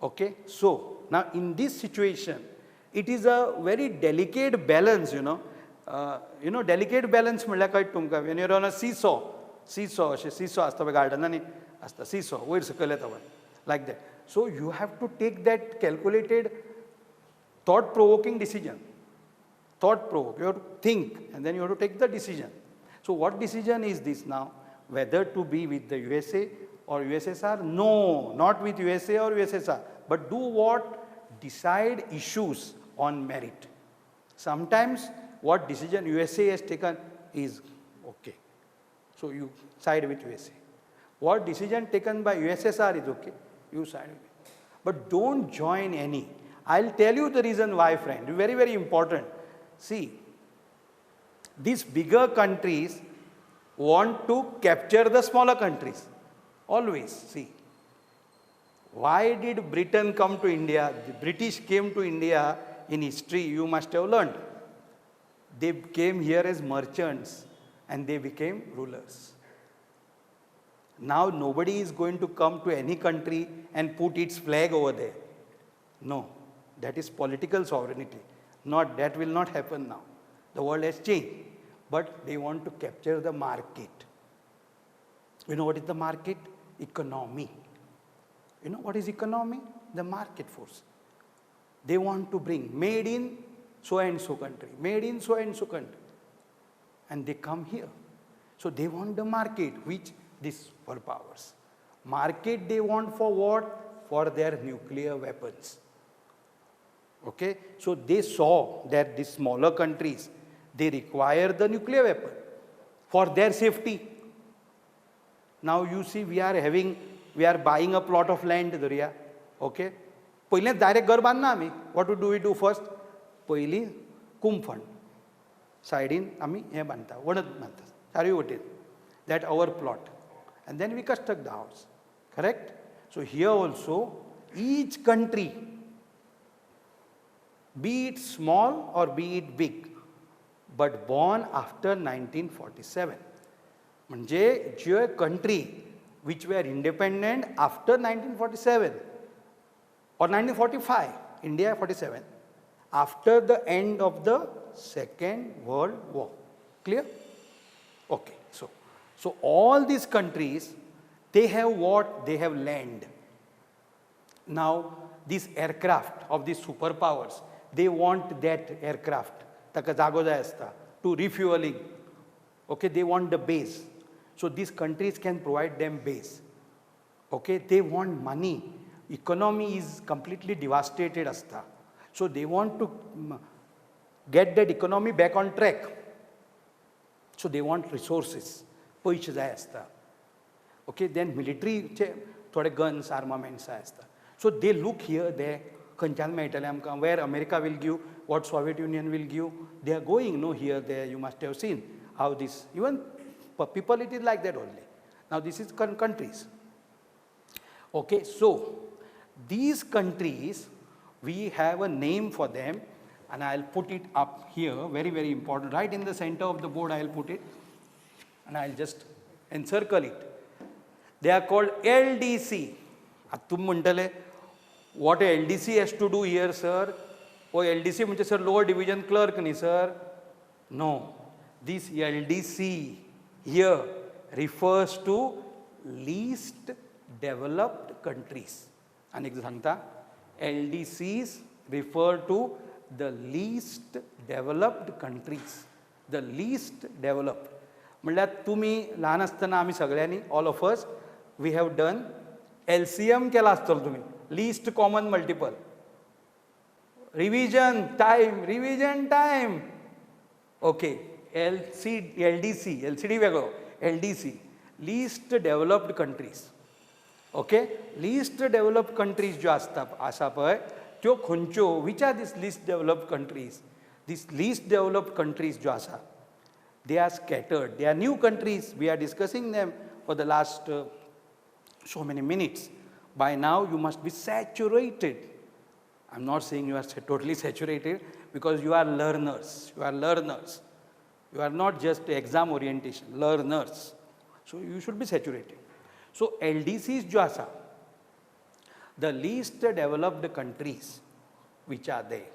Okay, so now in this situation, it is a very delicate balance, you know. Delicate balance म्हणल्यार कळटा तुमकां. When you're on a seesaw अशें seesaw आसता पळय गार्डनांनी आसता seesaw, वयर सकयल येता पळय, like that. So you have to take that calculated, thought-provoking decision. Thought-provoke. You have to think and then you have to take the decision. So what decision is this now? Whether to be with the USA or USSR? No, not with USA or USSR. But do what? Decide issues on merit. Sometimes what decision USA has taken is okay. So you side with USA. What decision taken by USSR is okay, you side with it. But don't join any. I'll tell you the reason why, friend, very, very important. See, these bigger countries want to capture the smaller countries, always, see. Why did Britain come to India? The British came to India in history, you must have learned. They came here as merchants and they became rulers. Now nobody is going to come to any country and put its flag over there. No, that is political sovereignty. That will not happen now. The world has changed. But they want to capture the market. You know what is the market? Economy. You know what is economy? The market force. They want to bring made in so and so country, made in so and so country. And they come here. So they want the market, which these superpowers. Market they want for what? For their nuclear weapons. Okay? So they saw that these smaller countries, they require the nuclear weapon for their safety. Now you see we are buying a plot of land, Duriya. Okay? पहिले direct घर बांधना आम्ही. What do we do first? पहिली कुंभफण. Sidin आम्ही हे बांधता, वणत बांधता. चारवी वटेन. That our plot. And then we construct the house. Correct? So here also, each country, be it small or be it big, but born after 1947. म्हणजे जे country which were independent after 1947 or 1945, India 47, after the end of the Second World War. Clear? Okay. So all these countries, they have what? They have land. Now, these aircraft of these superpowers, they want that aircraft to refueling. Okay, they want the base. So these countries can provide them base. Okay, they want money. Economy is completely devastated asta. So they want to get that economy back on track. So they want resources. पैसे जाय असता. Okay, then military थोडे guns, armaments जाय असता. So they look here, there, खंयच्यान मेळटले आमकां, where America will give, what Soviet Union will give. They are going, no, here, there, you must have seen how this, even for people it is like that only. Now this is countries. Okay, so these countries, we have a name for them and I'll put it up here, very, very important. Right in the center of the board I'll put it and I'll just encircle it. They are called LDC. What a LDC has to do here, sir? Oh, LDC म्हणजे sir lower division clerk ni sir? No. This LDC here refers to least developed countries. And सांगता LDCs refer to the least developed countries. The least developed. म्हणल्यार तुम्ही लहान असताना आम्ही सगळ्यांनी all of us we have done LCM केला असतो तुम्ही least common multiple. Revision time. Okay, LCD वेगळो, LDC, least developed countries. Okay, least developed countries जो आसा पळय त्यो खंयच्यो, which are these least developed countries? These least developed countries जो आसा, they are scattered. They are new countries. We are discussing them for the last so many minutes. By now you must be saturated. I'm not saying you are totally saturated because you are learners. You are learners. You are not just exam orientation, learners. So you should be saturated. So LDCs jo asa, the least developed countries which are there,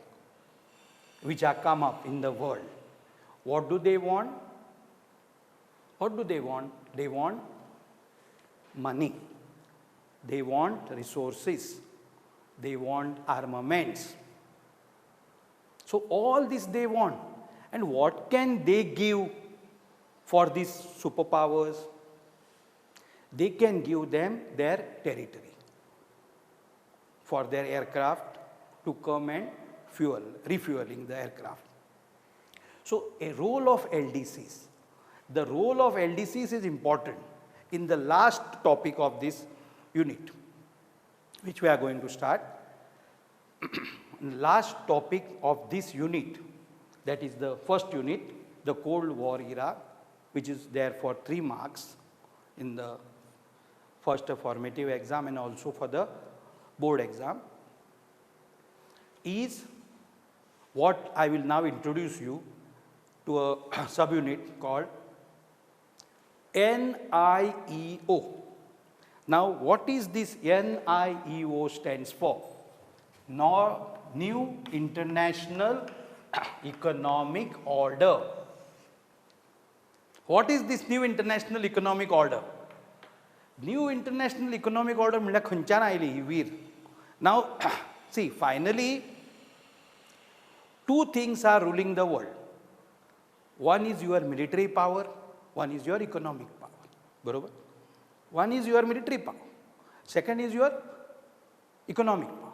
which are come up in the world, what do they want? What do they want? They want money. They want resources. They want armaments. So all this they want. And what can they give for these superpowers? They can give them their territory for their aircraft to come and refueling the aircraft. So a role of LDCs. The role of LDCs is important. in the last topic of this unit, which we are going to start. Last topic of this unit, that is the first unit, the Cold War era, which is there for 3 marks in the first formative exam and also for the board exam, is what I will now introduce you to a subunit called NIEO. Now, what is this NIEO stands for? New International Economic Order. What is this new international economic order? New international economic order म्हणल्यार खंयच्यान oily he Veer. Now, see, finally, 2 things are ruling the world. One is your military power, one is your economic power. बरोबर? One is your military power, second is your economic power.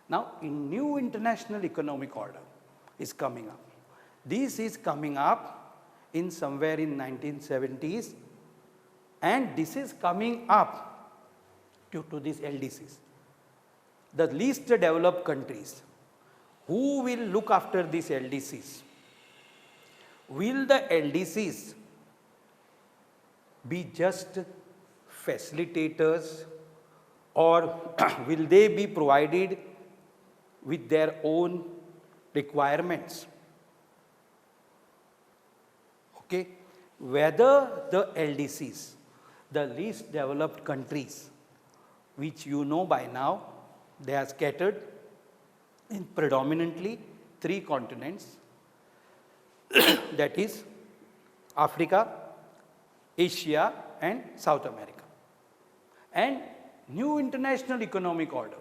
Now, a new international economic order is coming up. This is coming up in somewhere in 1970s, and this is coming up due to these LDCs. The least developed countries, who will look after these LDCs? Will the LDCs be just facilitators, or will they be provided with their own requirements? Okay, whether the LDCs, the least developed countries, which you know by now, they are scattered in predominantly 3 continents, that is Africa, Asia and South America. And new international economic order,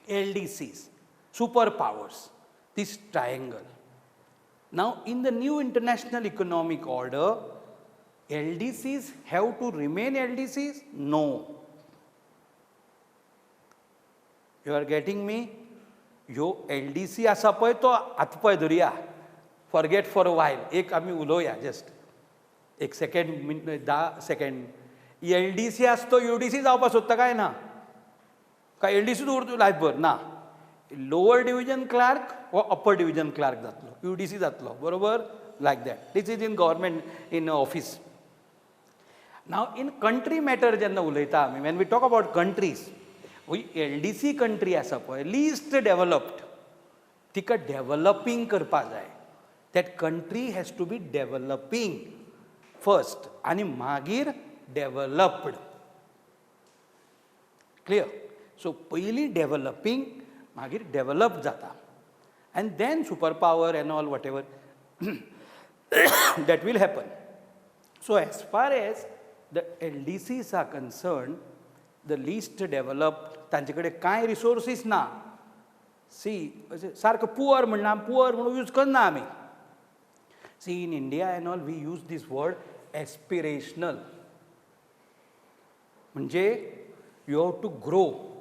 LDCs, superpowers, this triangle. Now, in the new international economic order, LDCs have to remain LDCs? No. You are getting me? Yo LDC असा पळय तो आतपय धरया. Forget for a while. एक आम्ही उलोवया just. 1 second, 10 second. LDC असतो UDC जावपाक सोदता काय ना? काय LDC दवरतो लायफभर? ना. लोअर डिव्हिजन क्लार्क व अपर डिव्हिजन क्लार्क जातलो. UDC जातलो. बरोबर? Like that. This is in government, in office. Now, in country matter जेन्ना उलयता आमी, when we talk about countries, LDC country आसा पळय, least developed, तिका developing करपा जाय. That country has to be developing first आणि मागीर developed. Clear? So, पयली developing, मागीर develop जाता. And then superpower and all whatever that will happen. So, as far as the LDCs are concerned, the least developed, तांचेकडे कांय resources ना. See, सारखं poor म्हणून use करना आमी. See, in India and all, we use this word aspirational. म्हणजे you have to grow.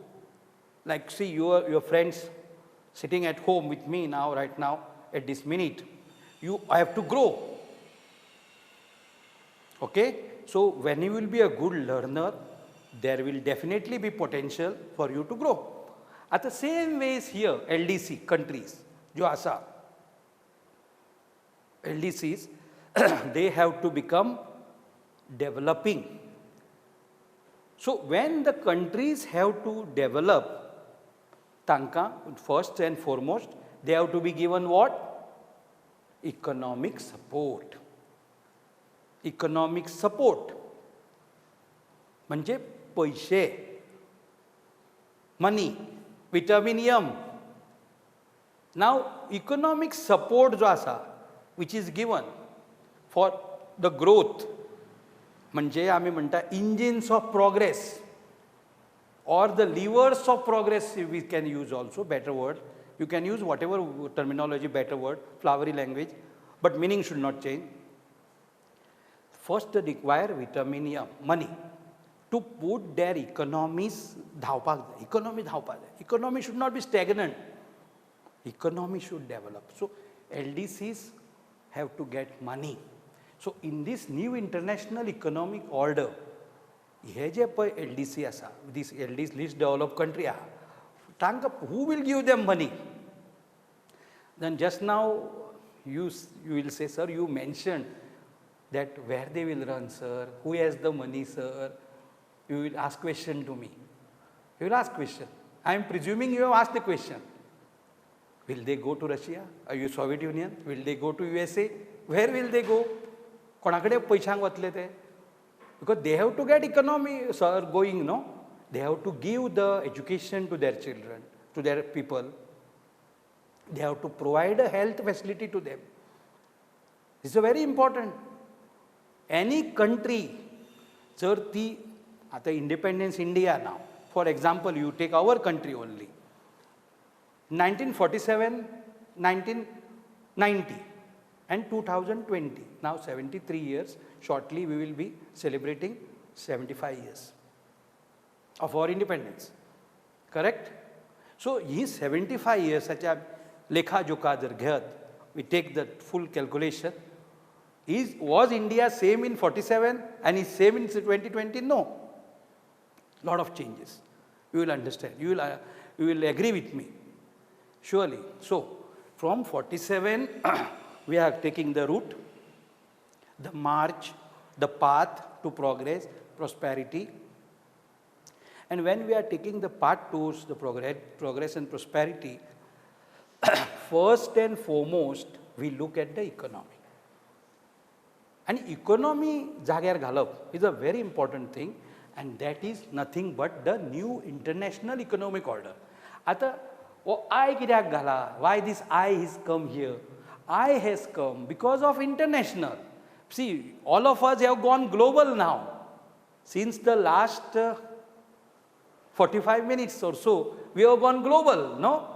Like, see, your friends sitting at home with me now, right now, at this minute, I have to grow. Okay? So, when you will be a good learner, there will definitely be potential for you to grow. At the same ways here, LDC countries, jo asa, LDCs, they have to become developing. So, when the countries have to develop, tanka, first and foremost, they have to be given what? Economic support. Economic support. म्हणजे पैसे, money, vitaminium. Now, economic support जो आसा, which is given for the growth, म्हणजे आमी म्हणटा engines of progress or the levers of progress, we can use also, better word. You can use whatever terminology, better word, flowery language, but meaning should not change. First, they require vitaminium, money, to put their economies धावपाक जाय. Economy धावपाक जाय. Economy should not be stagnant. Economy should develop. So, LDCs have to get money. So, in this new international economic order, हे जे पळय LDC आसा, दीस LDC least developed country आहा, तांकां who will give them money? Then just now you will say, sir, you mentioned that where they will run, sir, who has the money, sir. You will ask question to me. You will ask question. I am presuming you have asked the question. Will they go to Russia? Are you Soviet Union? Will they go to USA? Where will they go? कोणाकडे पैशांक वतले ते? Because they have to get economy, sir, going, no? They have to give the education to their children, to their people. They have to provide a health facility to them. This is very important. Any country, जर ती आता independence India now, for example, you take our country only. 1947, 1990 and 2020. Now 73 years. Shortly we will be celebrating 75 years of our independence. Correct? So, he 75 years, such a lekha joka jar घेत, we take the full calculation. Was India same in 47 and is same in 2020? No. Lot of changes. You will understand. You will agree with me. Surely. So, from 47, we are taking the route, the march, the path to progress, prosperity. And when we are taking the path towards the progress and prosperity, first and foremost, we look at the economy. And economy जाग्यार घालप is a very important thing, and that is nothing but the new international economic order. आता I कित्याक घाला? Why this I has come here? I has come because of international. See, all of us have gone global now. Since the last 45 minutes or so, we have gone global, no?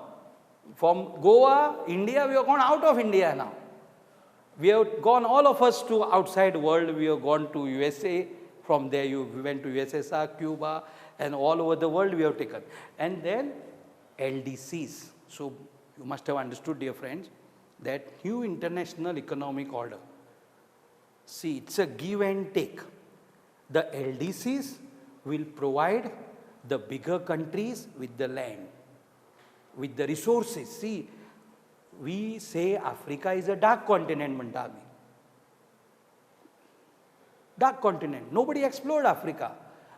From Goa, India, we have gone out of India now. We have gone, all of us, to outside world. We have gone to USA. From there, we went to USSR, Cuba, and all over the world we have taken. And then LDCs. So, you must have understood, dear friends, that new international economic order. See, it's a give and take. The LDCs will provide the bigger countries with the land, with the resources. See, we say Africa is a dark continent, म्हणटा आमी. Dark continent. Nobody explored Africa.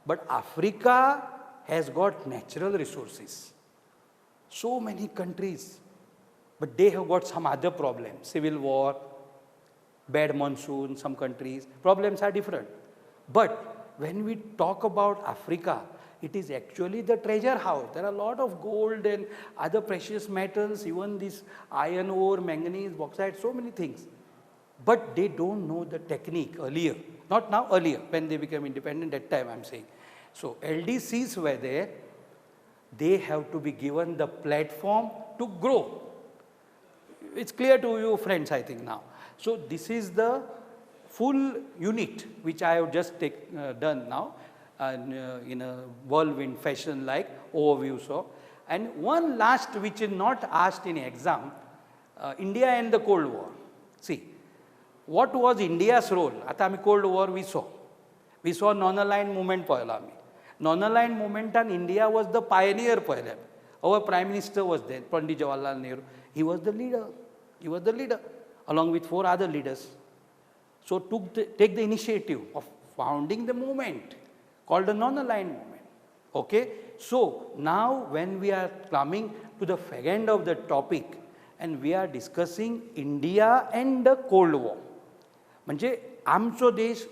But Africa has got natural resources. So many countries. But they have got some other problems. Civil war, bad monsoon, some countries. Problems are different. But when we talk about Africa, it is actually the treasure house. There are a lot of gold and other precious metals, even this iron ore, manganese, bauxite, so many things. But they don't know the technique earlier. Not now, earlier, when they became independent, that time I'm saying. So LDCs were there. They have to be given the platform to grow. It's clear to you, friends, I think now. So this is the full unit which I have just done now. In a whirlwind fashion like overview. So, and one last which is not asked in exam, India and the Cold War. See, what was India's role? आता आमी Cold War we saw non-aligned movement पळयलो आमी. Non-aligned movement and India was the pioneer पळयलें. Our Prime Minister was there, Pandit Jawaharlal Nehru. He was the leader. He was the leader along with 4 other leaders. So take the initiative of founding the movement called the non-aligned movement. Okay? So, now when we are coming to the fag end of the topic and we are discussing India and the Cold War. म्हणजे आमचो देश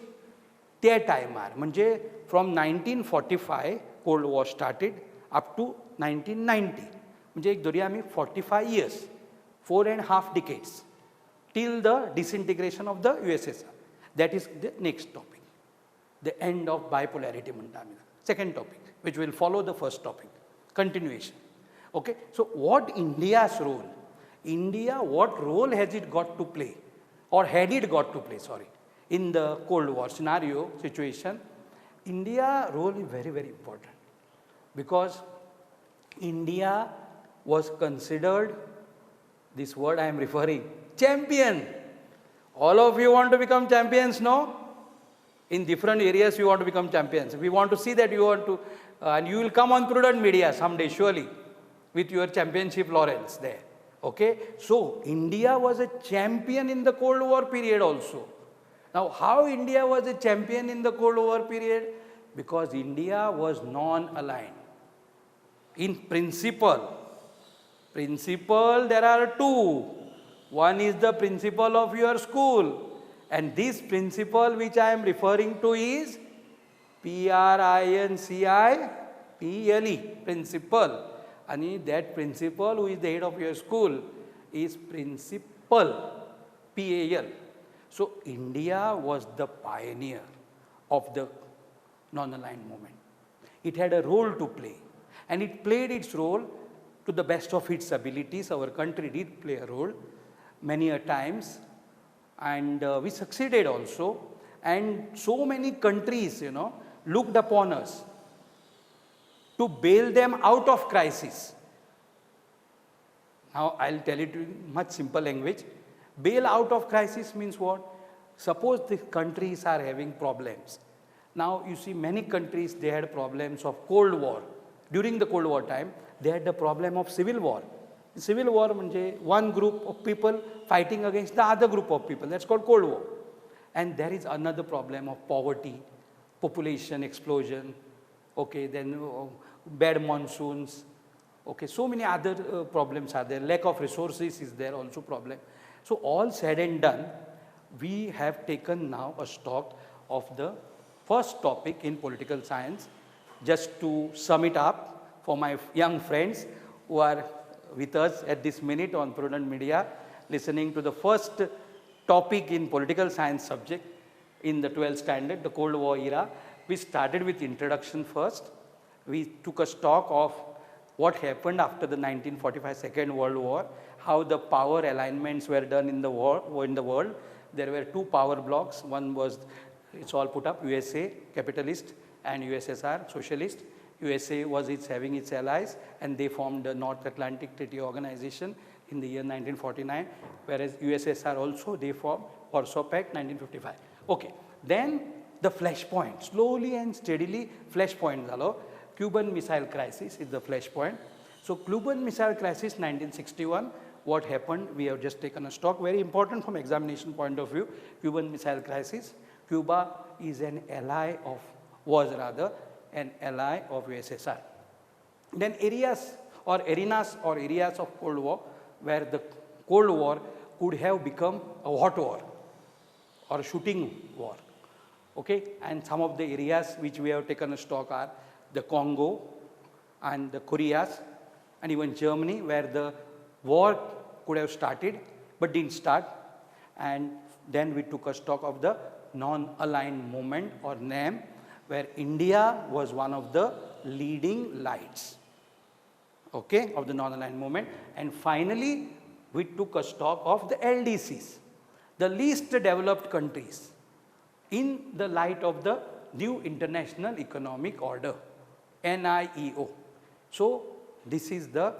त्या टायमार, म्हणजे from 1945 Cold War started up to 1990. म्हणजे एक धरुया आमी 45 years, 4.5 decades till the disintegration of the USSR. That is the next topic. The end of bipolarity. Second topic, which will follow the first topic. Continuation. Okay. So, what India's role? India, what role has it got to play? Or had it got to play, sorry, in the Cold War scenario, situation? India's role is very, very important. Because India was considered, this word I am referring, champion. All of you want to become champions, no? In different areas you want to become champions. We want to see that you want to, and you will come on Prudent Media someday surely with your championship laurels there. Okay. So India was a champion in the Cold War period also. Now how India was a champion in the Cold War period? Because India was non-aligned. In principle there are two. One is the principle of your school, and this principle which I am referring to is Principle, principle. And that principle who is the head of your school is principal, PAL. So India was the pioneer of the non-aligned movement. It had a role to play, and it played its role to the best of its abilities. Our country did play a role many a times, and we succeeded also. And so many countries, looked upon us to bail them out of crisis. Now I'll tell it in much simple language. Bail out of crisis means what? Suppose the countries are having problems. Now you see many countries, they had problems of Cold War. During the Cold War time, they had the problem of civil war. Civil war means one group of people fighting against the other group of people. That's called Cold War. And there is another problem of poverty, population explosion, okay, then bad monsoons, okay, so many other problems are there. Lack of resources is there also problem. So all said and done, we have taken now a stock of the first topic in political science. Just to sum it up for my young friends who are with us at this minute on Prudent Media, listening to the first topic in political science subject in the 12th standard, the Cold War era. We started with introduction first. We took a stock of what happened after the 1945 Second World War, how the power alignments were done in the world. There were two power blocks. One was, it's all put up, USA, capitalist, and USSR, socialist. USA was having its allies, and they formed the North Atlantic Treaty Organization in the year 1949, whereas USSR also, they formed Warsaw Pact 1955. Okay, then the flashpoint, slowly and steadily flashpoint halo. Cuban Missile Crisis is the flashpoint. So Cuban Missile Crisis 1961, what happened? We have just taken a stock, very important from examination point of view. Cuban Missile Crisis. Cuba is an ally of, was rather an ally of USSR. Then areas or arenas or areas of Cold War where the Cold War could have become a hot war or a shooting war. Okay, and some of the areas which we have taken a stock are the Congo and the Koreas and even Germany, where the war could have started but didn't start. And then we took a stock of the non-aligned movement or NAM, where India was one of the leading lights, okay, of the non-aligned movement. And finally, we took a stock of the LDCs, the least developed countries, in the light of the new international economic order, NIEO. So this is the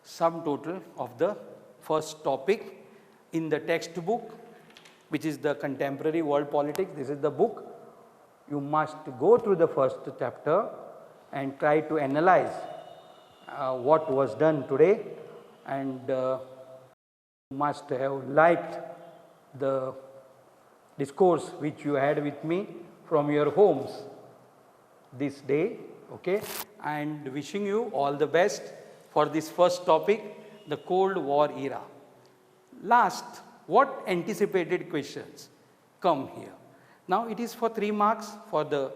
sum total of the first topic in the textbook, which is the Contemporary World Politics. This is the book. You must go through the first chapter and try to analyze what was done today, and you must have liked the discourse which you had with me from your homes this day, okay, and wishing you all the best for this first topic, the Cold War era. Last, what anticipated questions come here? Now it is for 3 marks for the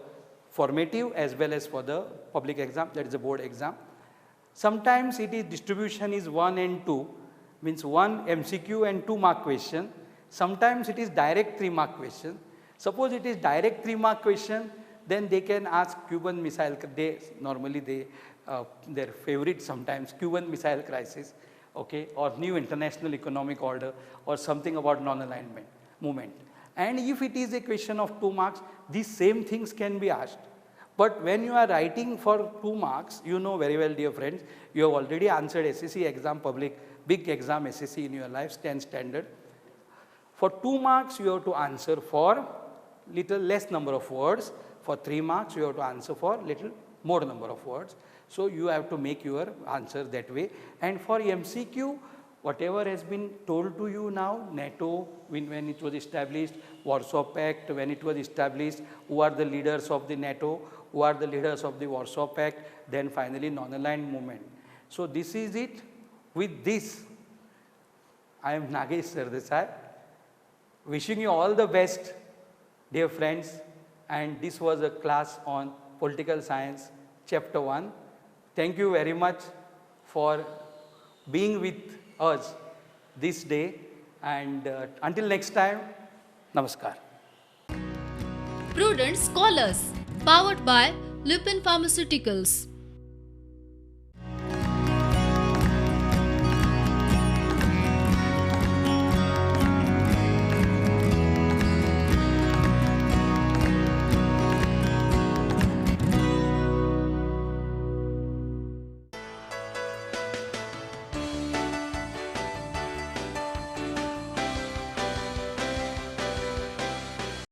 formative as well as for the public exam, that is a board exam. Sometimes it is distribution is 1 and 2, means 1 MCQ and 2 mark question. Sometimes it is direct 3 mark question. Suppose it is direct 3 mark question, then they can ask Cuban Missile, their favorite sometimes, Cuban Missile Crisis, okay, or new international economic order, or something about non-alignment movement. And if it is a question of 2 marks, these same things can be asked. But when you are writing for 2 marks, you know very well, dear friends, you have already answered SSC exam, public, big exam SSC in your life, 10 standard. For 2 marks, you have to answer for little less number of words. For 3 marks, you have to answer for little more number of words. So you have to make your answer that way. And for MCQ, whatever has been told to you now, NATO, when it was established, Warsaw Pact, when it was established, who are the leaders of the NATO, who are the leaders of the Warsaw Pact, then finally non-aligned movement. So this is it. With this, I am Naguesh Sardessai, wishing you all the best, dear friends. And this was a class on Political Science, Chapter 1. Thank you very much for being with us this day. And until next time, Namaskar. Prudent Scholars, powered by Lupin Pharmaceuticals.